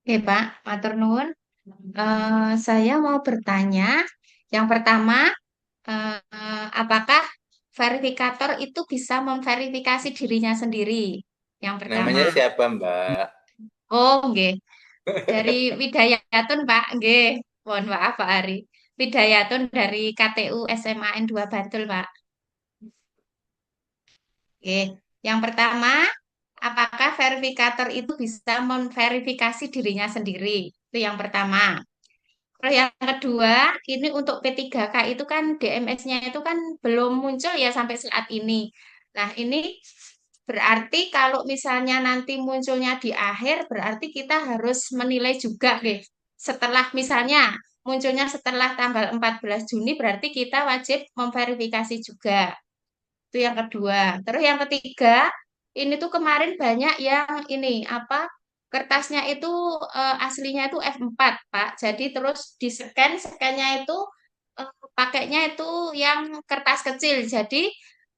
Speaker 5: Oke, Pak, matur nuwun. Saya mau bertanya, yang pertama, apakah verifikator itu bisa memverifikasi dirinya sendiri? Yang pertama.
Speaker 1: Namanya siapa, Mbak?
Speaker 5: Oh, nggih. Dari Widayatun, Pak. Nggih. Mohon maaf, Pak Ari. Widayatun dari KTU SMAN 2 Bantul, Pak. Oke. Yang pertama, apakah verifikator itu bisa memverifikasi dirinya sendiri. Itu yang pertama. Terus yang kedua, ini untuk P3K itu kan DMS-nya itu kan belum muncul ya sampai saat ini. Nah, ini berarti kalau misalnya nanti munculnya di akhir, berarti kita harus menilai juga deh. Setelah misalnya munculnya setelah tanggal 14 Juni, berarti kita wajib memverifikasi juga. Itu yang kedua. Terus yang ketiga, ini tuh kemarin banyak yang ini apa kertasnya itu aslinya itu F4, Pak. Jadi terus di scan, scannya itu pakainya itu yang kertas kecil. Jadi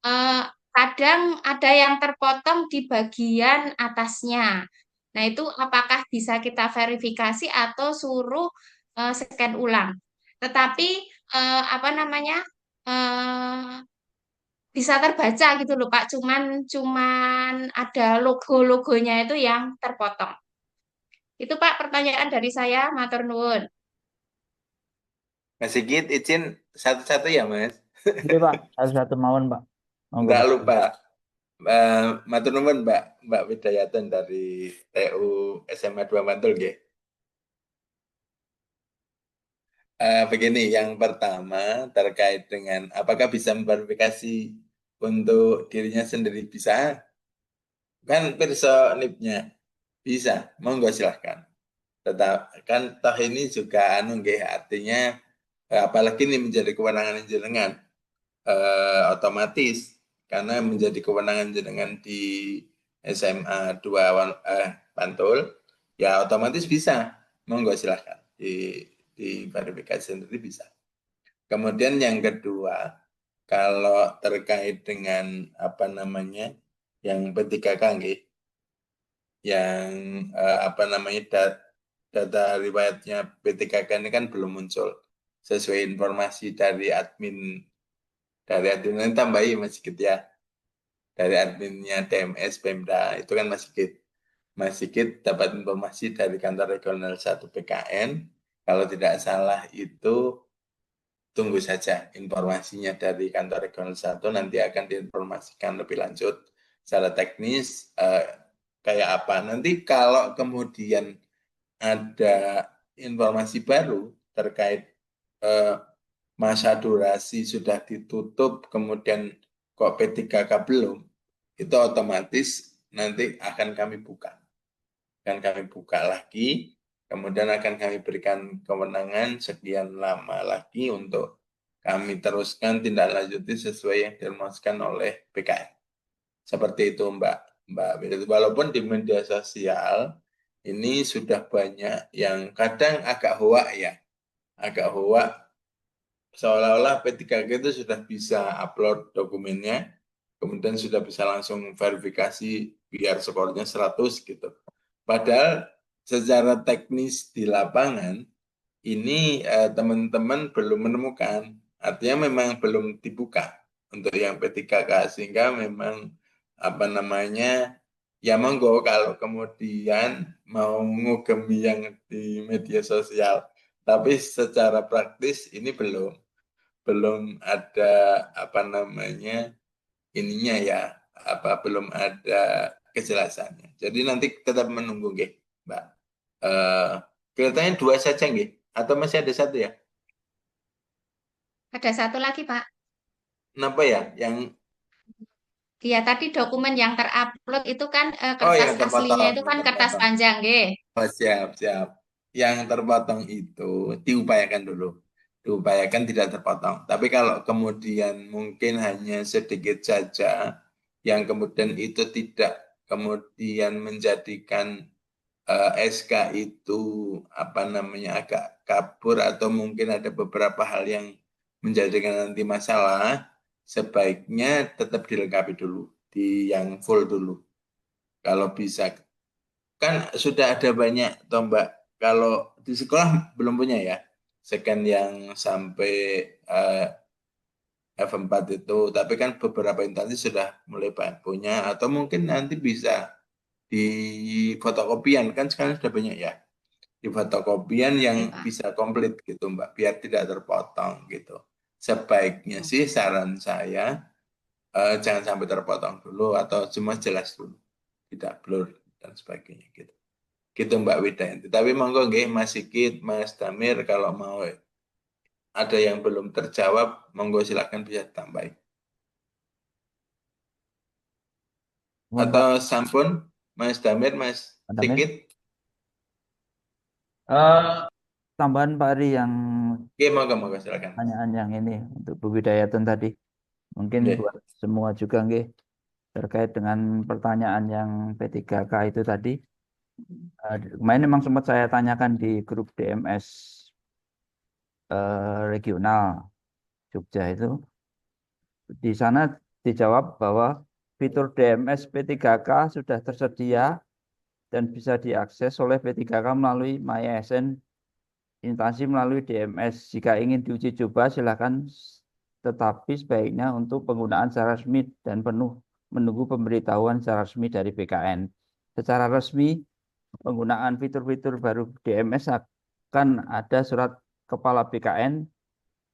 Speaker 5: eh, kadang ada yang terpotong di bagian atasnya. Nah, itu apakah bisa kita verifikasi atau suruh scan ulang. Tetapi apa namanya? eh, bisa terbaca gitu loh Pak, cuman ada logo-logonya itu yang terpotong. Itu Pak pertanyaan dari saya, matur nuwun.
Speaker 1: Mas Sigit, izin satu-satu ya, Mas.
Speaker 3: Oke Pak, satu-satu mawon Pak. Monggo
Speaker 1: Nggak
Speaker 3: Pak.
Speaker 1: lupa. Matur nuwun Mbak Widayaton dari TU SMA 2 Bantul, nggih. Begini, yang pertama terkait dengan apakah bisa memverifikasi untuk dirinya sendiri, bisa? Kan perso NIP-nya bisa, monggo silahkan. Tetap kan toh ini juga anu nggih, artinya apalagi ini menjadi kewenangan jenengan, otomatis karena menjadi kewenangan jenengan di SMA 2 Bantul, ya otomatis bisa, monggo silahkan di verifikasi sendiri bisa. Kemudian yang kedua, kalau terkait dengan apa namanya yang P3K nggih, yang apa namanya data riwayatnya P3K ini kan belum muncul sesuai informasi dari admin ini tambahi Mas Sigit ya, dari adminnya DMS Pemda itu kan Mas Sigit dapat informasi dari kantor regional 1 PKN, kalau tidak salah itu tunggu saja informasinya dari kantor regional 1, nanti akan diinformasikan lebih lanjut secara teknis kayak apa. Nanti kalau kemudian ada informasi baru terkait masa durasi sudah ditutup, kemudian kok P3K belum, itu otomatis nanti akan kami buka. Akan kami buka lagi, kemudian akan kami berikan kewenangan sekian lama lagi untuk kami teruskan tindak lanjuti sesuai yang dirumuskan oleh PKN. Seperti itu Mbak. Walaupun di media sosial ini sudah banyak yang kadang agak hoak ya, seolah-olah P3K itu sudah bisa upload dokumennya, kemudian sudah bisa langsung verifikasi biar skornya 100 gitu. Padahal secara teknis di lapangan ini teman-teman belum menemukan, artinya memang belum dibuka untuk yang P3K, sehingga memang apa namanya ya monggo kalau kemudian mau ngugemi yang di media sosial, tapi secara praktis ini belum ada apa namanya ininya ya, belum ada kejelasannya. Jadi nanti tetap menunggu nggih, Mbak. Kelihatannya 2 saja nggih, atau masih ada 1 ya?
Speaker 5: Ada satu lagi Pak.
Speaker 1: Kenapa ya? Yang
Speaker 5: Ya tadi dokumen yang terupload itu kan
Speaker 1: oh
Speaker 5: kertas
Speaker 1: yang
Speaker 5: aslinya
Speaker 1: terpotong,
Speaker 5: itu
Speaker 1: yang
Speaker 5: kan kertas
Speaker 1: terpotong.
Speaker 5: panjang, nggih.
Speaker 1: Oh, siap. Yang terpotong itu diupayakan dulu. Diupayakan tidak terpotong. Tapi kalau kemudian mungkin hanya sedikit saja, yang kemudian itu tidak kemudian menjadikan SK itu apa namanya agak kabur atau mungkin ada beberapa hal yang menjadikan nanti masalah, sebaiknya tetap dilengkapi dulu, di yang full dulu. Kalau bisa, kan sudah ada banyak toh Mbak, kalau di sekolah belum punya ya, scan yang sampai F4 itu, tapi kan beberapa instansi sudah mulai punya, atau mungkin nanti bisa di fotokopian, kan sekarang sudah banyak ya, di fotokopian yang
Speaker 5: Oke, Pak.
Speaker 1: bisa komplit gitu Mbak, biar tidak terpotong gitu. Sebaiknya sih saran saya jangan sampai terpotong dulu atau cuma jelas dulu. tidak blur dan sebagainya gitu. Gitu Mbak Widayanti. Tapi monggo nggih Mas Sigit, Mas Damir kalau mau ada yang belum terjawab, monggo silakan bisa ditambahin.
Speaker 3: Mohon Pak
Speaker 1: Atau sampun Mas Damir, Mas
Speaker 3: Damir.
Speaker 1: Sigit.
Speaker 3: Tambahan Pak Ari yang
Speaker 1: Oke, monggo silakan.
Speaker 3: pertanyaan yang ini untuk Bu Widayatun tadi. Mungkin
Speaker 1: Nggih.
Speaker 3: buat semua juga nggih terkait dengan pertanyaan yang P3K itu tadi. Kemarin memang sempat saya tanyakan di grup DMS regional Jogja itu. Di sana dijawab bahwa fitur DMS P3K sudah tersedia dan bisa diakses oleh P3K melalui MyASN instansi melalui DMS. Jika ingin diuji coba silakan, tetapi sebaiknya untuk penggunaan secara resmi dan penuh menunggu pemberitahuan secara resmi dari BKN. Secara resmi, penggunaan fitur-fitur baru DMS akan ada surat kepala BKN.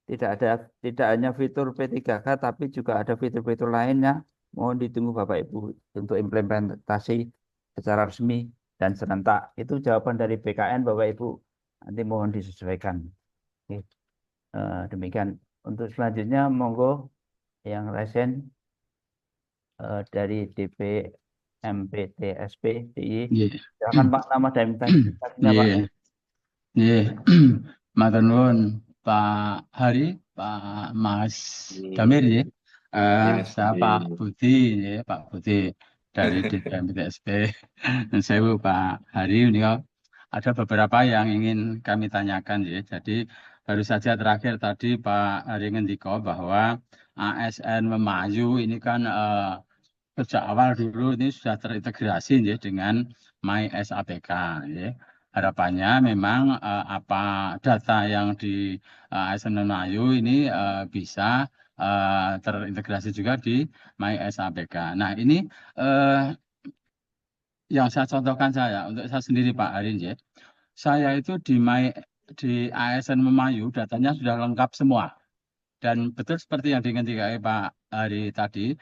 Speaker 3: Tidak hanya fitur P3K, tapi juga ada fitur-fitur lainnya. Mohon ditunggu Bapak Ibu untuk implementasi secara resmi dan serentak. Itu jawaban dari BKN Bapak Ibu. Nanti mohon disesuaikan. Oke. Demikian. Untuk selanjutnya, monggo yang resen dari DP MPTSP DI. Silakan Pak, nama dan instansinya Pak.
Speaker 6: Matur nuwun Pak Hari, Pak Mas Damir ya. Saya Pak Budi ya, Pak Budi dari DP MPTSP. Saya Pak Hari ini ada beberapa yang ingin kami tanyakan ya. Jadi baru saja terakhir tadi Pak Hari ngendiko bahwa ASN Memayu ini kan sejak awal dulu ini sudah terintegrasi ya dengan MySAPK ya. Harapannya memang apa data yang di ASN Memayu ini bisa terintegrasi juga di MySAPK. Nah ini yang saya contohkan untuk saya sendiri Pak Arin ya. Saya itu di ASN Memayu datanya sudah lengkap semua. Dan betul seperti yang diingatkan Pak Ari tadi,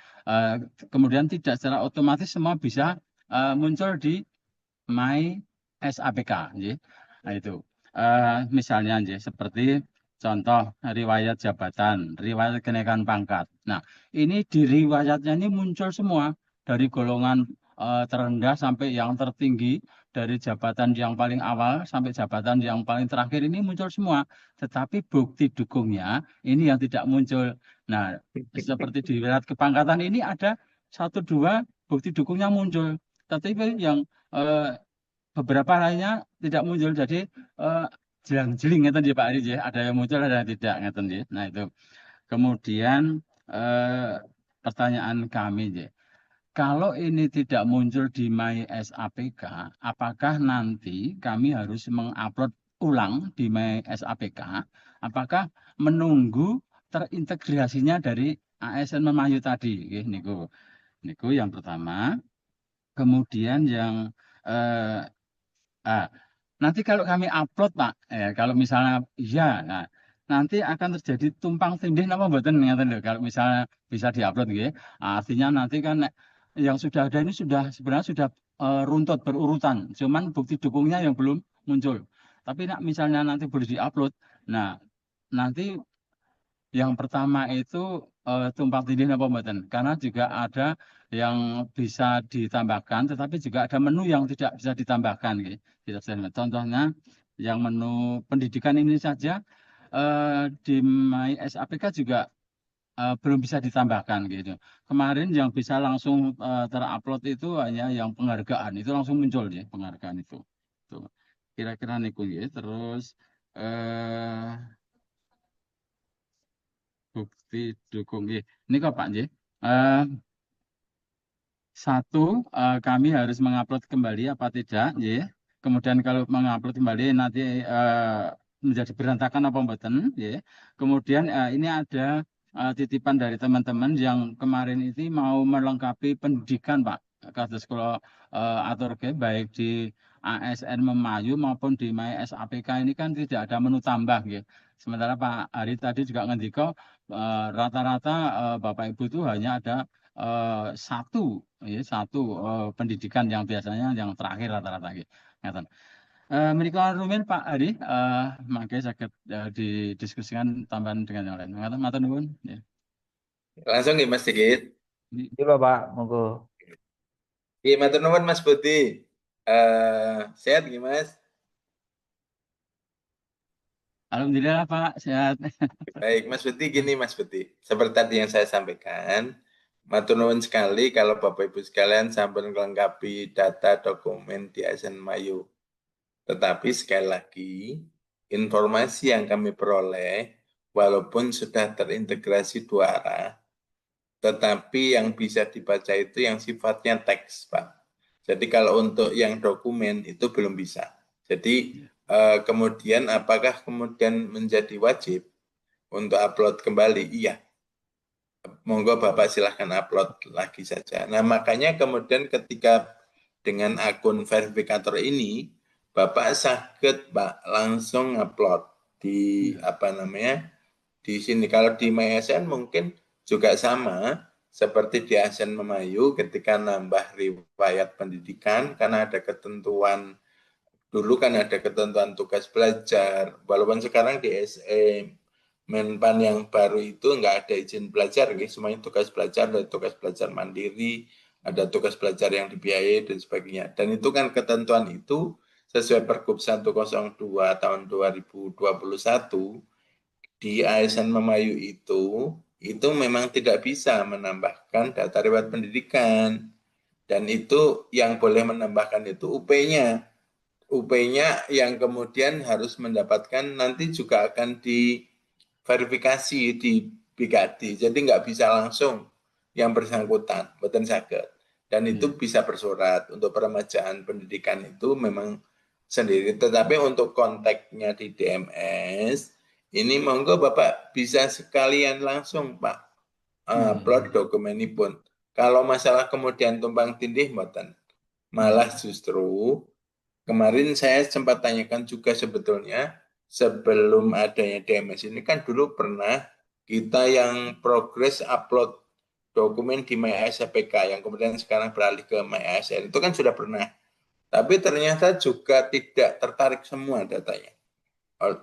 Speaker 6: kemudian tidak secara otomatis semua bisa muncul di MySAPK. Ya. Nah itu, misalnya ya, seperti contoh riwayat jabatan, riwayat kenaikan pangkat. Nah ini di riwayatnya ini muncul semua dari golongan terendah sampai yang tertinggi, dari jabatan yang paling awal sampai jabatan yang paling terakhir ini muncul semua. Tetapi bukti dukungnya ini yang tidak muncul. Nah, seperti di riwayat kepangkatan ini ada 1-2 bukti dukungnya muncul. Tetapi yang beberapa lainnya tidak muncul. Jadi jelang-jeling ngeten ya Pak Ari ya, ada yang muncul ada yang tidak ngeten ya. Nah, itu. Kemudian pertanyaan kami ya. Kalau ini tidak muncul di MySAPK, apakah nanti kami harus mengupload ulang di MySAPK? Apakah menunggu terintegrasinya dari ASN Memayu tadi? Niku yang pertama. Kemudian yang nanti kalau kami upload Pak, kalau misalnya iya, nah, nanti akan terjadi tumpang tindih apa mboten ngeten lho. Kalau misalnya bisa diupload nggih, artinya nanti kan yang sudah ada ini sebenarnya sudah runtut berurutan, cuman bukti dukungnya yang belum muncul. Tapi misalnya nanti boleh diupload, nah nanti yang pertama itu tumpang tindih apa mboten? Karena juga ada yang bisa ditambahkan, tetapi juga ada menu yang tidak bisa ditambahkan. Gitu. Contohnya yang menu pendidikan ini saja di MySAPK juga belum bisa ditambahkan gitu. Kemarin yang bisa langsung terupload itu hanya yang penghargaan, itu langsung muncul ya penghargaan itu. Tuh. Kira-kira niku ya. Terus bukti dukung ya. Ini kok Pak ya. Satu, kami harus mengupload kembali apa tidak ya. Kemudian kalau mengupload kembali nanti menjadi berantakan apa mboten ya. Kemudian ini ada titipan dari teman-teman yang kemarin ini mau melengkapi pendidikan Pak. Kados kula atur baik di ASN Memayu maupun di MySAPK ini kan tidak ada menu tambah ya. Sementara Pak Ari tadi juga ngendika rata-rata Bapak Ibu itu hanya ada satu pendidikan yang biasanya yang terakhir rata-rata nggih. Ngeten. Menika rumiyin Pak Ari, mangke saged didiskusikan tambahan dengan yang lain. Ngaten matur nuwun. Nggih.
Speaker 1: Langsung nggih Mas Sigit.
Speaker 3: Iya Pak, monggo.
Speaker 1: Nggih, matur nuwun Mas Budi. Sehat nggih Mas?
Speaker 6: Alhamdulillah Pak, sehat.
Speaker 1: Baik, Mas Budi gini Mas Budi. Seperti tadi yang saya sampaikan, matur nuwun sekali kalau Bapak Ibu sekalian sampun melengkapi data dokumen di ASN Mayu. Tetapi sekali lagi, informasi yang kami peroleh, walaupun sudah terintegrasi dua arah, tetapi yang bisa dibaca itu yang sifatnya teks, Pak. Jadi kalau untuk yang dokumen itu belum bisa. Jadi kemudian apakah kemudian menjadi wajib untuk upload kembali? Iya. Monggo Bapak silahkan upload lagi saja. Nah makanya kemudian ketika dengan akun verifikator ini, Bapak sakit Pak langsung upload di di sini. Kalau di MySN mungkin juga sama seperti di ASN Memayu ketika nambah riwayat pendidikan karena ada ketentuan dulu kan ada ketentuan tugas belajar. Walaupun sekarang di SE Menpan yang baru itu nggak ada izin belajar, semuanya tugas belajar, ada tugas belajar mandiri, ada tugas belajar yang dibiayai dan sebagainya. Dan itu kan ketentuan itu sesuai Pergub 102 tahun 2021 di ASN Memayu itu memang tidak bisa menambahkan data riwayat pendidikan. Dan itu yang boleh menambahkan itu UP-nya. UP-nya yang kemudian harus mendapatkan nanti juga akan diverifikasi di BKD. Jadi nggak bisa langsung yang bersangkutan, mboten saged. Dan itu bisa bersurat untuk peremajaan pendidikan itu memang sendiri. Tetapi untuk konteksnya di DMS, ini monggo Bapak bisa sekalian langsung Pak upload dokumen ini pun. Kalau masalah kemudian tumpang tindih mboten. Malah justru kemarin saya sempat tanyakan juga sebetulnya sebelum adanya DMS ini kan dulu pernah kita yang progres upload dokumen di MyASPK yang kemudian sekarang beralih ke MyASN itu kan sudah pernah. Tapi ternyata juga tidak tertarik semua datanya.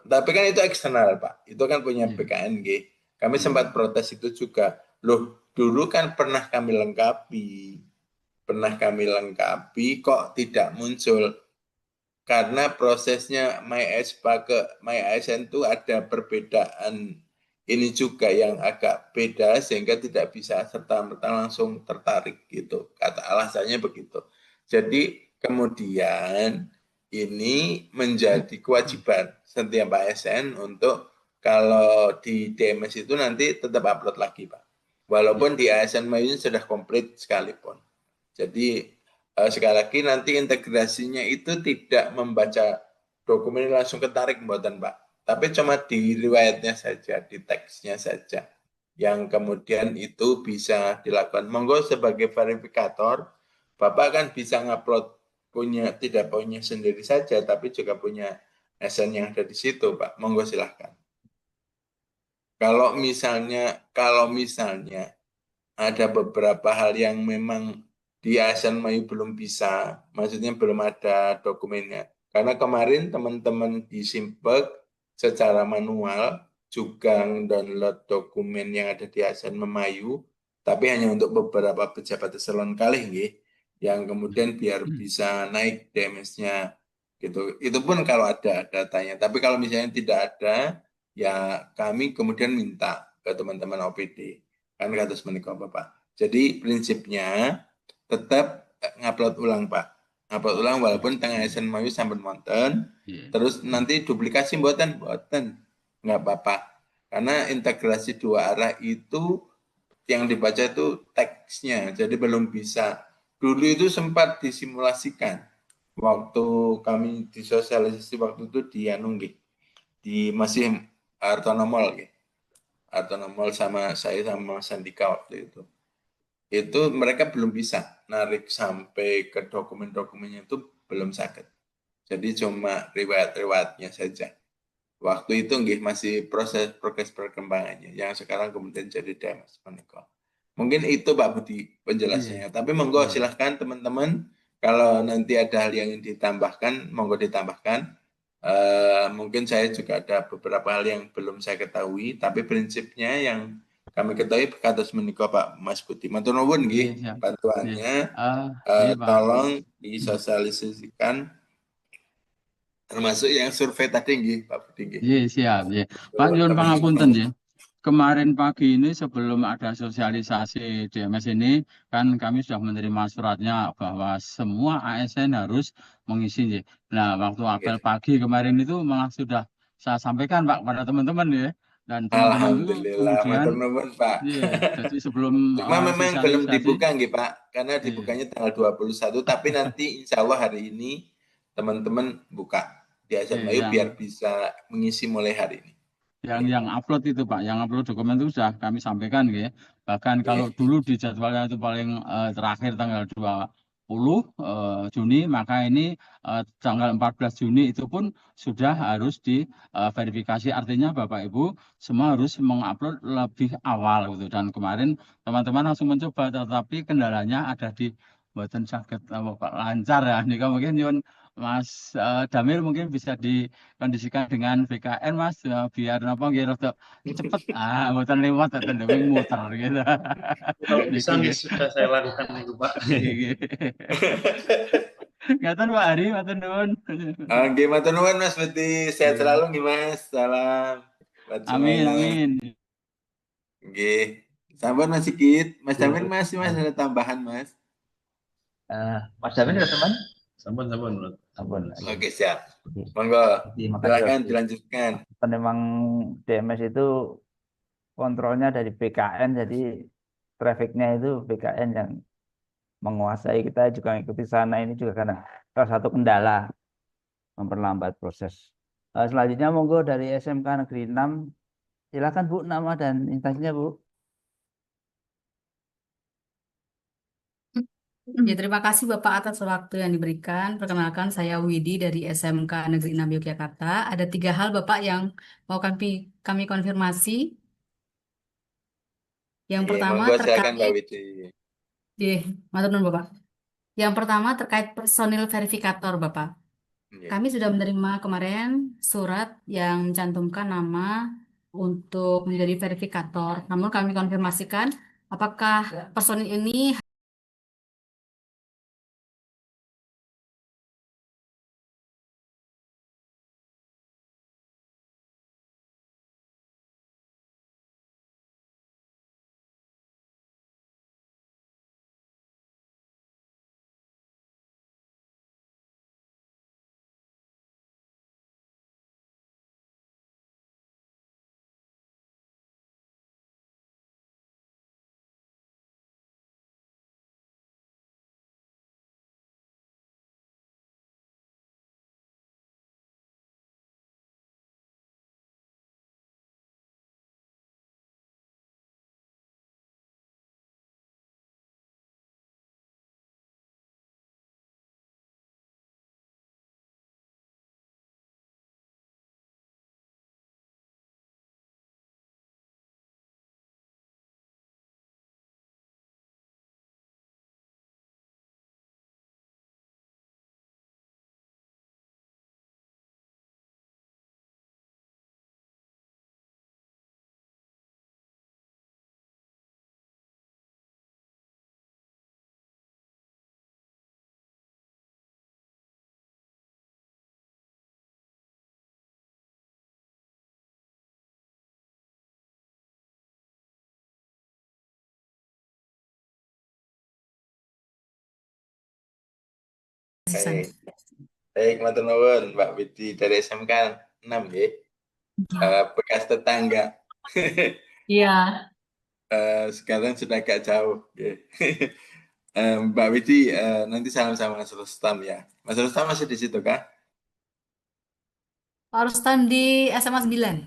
Speaker 1: Tapi kan itu eksternal Pak, itu kan punya BKNG. Kami sempat protes itu juga. Loh, dulu kan pernah kami kok tidak muncul. Karena prosesnya MyASPA ke MyASN itu ada perbedaan ini juga yang agak beda sehingga tidak bisa serta-merta langsung tertarik gitu. Kata alasannya begitu. Jadi kemudian ini menjadi kewajiban setiap ASN untuk kalau di DMS itu nanti tetap upload lagi Pak. Walaupun di ASN Mayu sudah komplit sekalipun. Jadi sekali lagi nanti integrasinya itu tidak membaca dokumen langsung ketarik mboten Pak. Tapi cuma di riwayatnya saja, di teksnya saja. Yang kemudian itu bisa dilakukan. Monggo sebagai verifikator, Bapak kan bisa ngupload tidak punya sendiri saja, tapi juga punya SN yang ada di situ, Pak. Monggo silahkan. Kalau misalnya ada beberapa hal yang memang di ASN Mayu belum bisa, maksudnya belum ada dokumennya. Karena kemarin teman-teman di Simpek secara manual juga download dokumen yang ada di ASN Memayu, tapi hanya untuk beberapa pejabat eselon kalih nggih, yang kemudian biar bisa naik DMS-nya gitu. Itu pun kalau ada datanya. Tapi kalau misalnya tidak ada, ya kami kemudian minta ke teman-teman OPD. Kan kados menika Bapak. Jadi prinsipnya tetap ngupload ulang Pak. Ngupload ulang walaupun tengah ASN Mayu sampun wonten. Terus nanti duplikasi mboten nggak apa-apa. Karena integrasi dua arah itu yang dibaca itu teksnya, jadi belum bisa. Dulu itu sempat disimulasikan waktu kami disosialisasi waktu itu di Anunggi, di masih Hartono Mall, Hartono Mall sama saya sama Sandika waktu itu. Itu mereka belum bisa narik sampai ke dokumen-dokumennya itu belum sakit. Jadi cuma riwayat-riwayatnya saja. Waktu itu masih proses perkembangannya, yang sekarang kemudian jadi DMS menika. Mungkin itu Pak Budi
Speaker 6: Iya.
Speaker 1: penjelasannya. Tapi monggo
Speaker 6: Iya.
Speaker 1: silahkan teman-teman, kalau nanti ada hal yang ingin ditambahkan, monggo ditambahkan. Mungkin saya juga ada beberapa hal yang belum saya ketahui, tapi prinsipnya yang kami ketahui kados menika Pak Mas Budi. Matur nuwun
Speaker 6: Iya,
Speaker 1: nggih
Speaker 6: siap. Iya.
Speaker 1: bantuannya.
Speaker 6: Iya, Pak.
Speaker 1: Tolong disosialisasikan termasuk yang survei tadi nggih Pak Budi nggih.
Speaker 6: Iya, siap. Iya. Pak nyuwun
Speaker 1: Teman-teman.
Speaker 6: pangapunten ya. Kemarin pagi ini sebelum ada sosialisasi DMS ini kan kami sudah menerima suratnya bahwa semua ASN harus mengisi. Ya. Nah, waktu apel pagi kemarin itu malah sudah saya sampaikan Pak kepada teman-teman ya. Dan teman-teman itu
Speaker 1: Alhamdulillah,
Speaker 6: kemudian
Speaker 1: matur nuwun Pak.
Speaker 6: iya, jadi sebelum
Speaker 1: Cuma memang belum
Speaker 6: sosialisasi
Speaker 1: dibuka nggih Pak, karena
Speaker 6: iya.
Speaker 1: dibukanya tanggal 21, tapi nanti insya Allah hari ini teman-teman buka di
Speaker 6: Iya,
Speaker 1: Asam Bayu
Speaker 6: yang
Speaker 1: biar bisa mengisi mulai hari ini.
Speaker 6: yang upload itu Pak, yang upload dokumen itu sudah kami sampaikan ya. Bahkan kalau dulu di jadwalnya itu paling terakhir tanggal 20 Juni, maka ini tanggal 14 Juni itu pun sudah harus diverifikasi. Artinya Bapak Ibu semua harus mengupload lebih awal gitu. Dan kemarin teman-teman langsung mencoba, tetapi kendalanya ada di buatan sakit Pak lancar ya. Ini mungkin Yun Mas Damir mungkin bisa dikondisikan dengan BKN Mas biar apa nggih rada cepet mboten lewat atau ndeming muter gitu.
Speaker 2: Kalau bisa
Speaker 6: Niki
Speaker 2: nih sudah saya lakukan itu Pak.
Speaker 6: nggih. Ngaten Pak Ari, matur nuwun.
Speaker 1: Nggih matur nuwun Mas Budi, sehat selalu nggih Mas. Salam buat
Speaker 6: Amin,
Speaker 1: semuanya.
Speaker 6: amin.
Speaker 1: Nggih. Sampun Mas Sigit, Mas Damir masih Mas ada tambahan Mas.
Speaker 3: Mas Damin ada teman?
Speaker 2: Sampun.
Speaker 3: Ampun.
Speaker 1: Oke, siap. Monggo,
Speaker 3: Terima
Speaker 1: silakan
Speaker 3: kasih.
Speaker 1: dilanjutkan.
Speaker 3: Memang DMS itu kontrolnya dari BKN, jadi trafficnya itu BKN yang menguasai, kita juga ikuti sana. Ini juga karena salah satu kendala memperlambat proses. Selanjutnya monggo dari SMK Negeri 6, silakan Bu, nama dan instansinya Bu.
Speaker 7: Ya, terima kasih Bapak atas waktu yang diberikan. Perkenalkan, saya Widi dari SMK Negeri 6 Yogyakarta. Ada 3 hal Bapak yang mau kami konfirmasi. Yang pertama
Speaker 1: monggo silakan Mbak
Speaker 7: terkait,
Speaker 1: Widi.
Speaker 7: matur nuwun Bapak. Yang pertama terkait personil verifikator Bapak. Kami sudah menerima kemarin surat yang mencantumkan nama untuk menjadi verifikator. Namun kami konfirmasikan apakah personil ini
Speaker 1: Baik, matur nuwun Mbak Widi dari SMK 6 nggih. Bekas tetangga.
Speaker 7: Iya.
Speaker 1: Sekarang sudah agak jauh. Mbak Widi, nanti salam sama Mas Rustam ya. Mas Rustam masih di situ kah?
Speaker 7: Pak Rustam di SMA 9.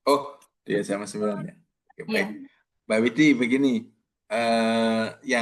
Speaker 1: Oh, di SMA 9 ya. Oke,
Speaker 7: Iya.
Speaker 1: baik. Mbak Widi, begini, yang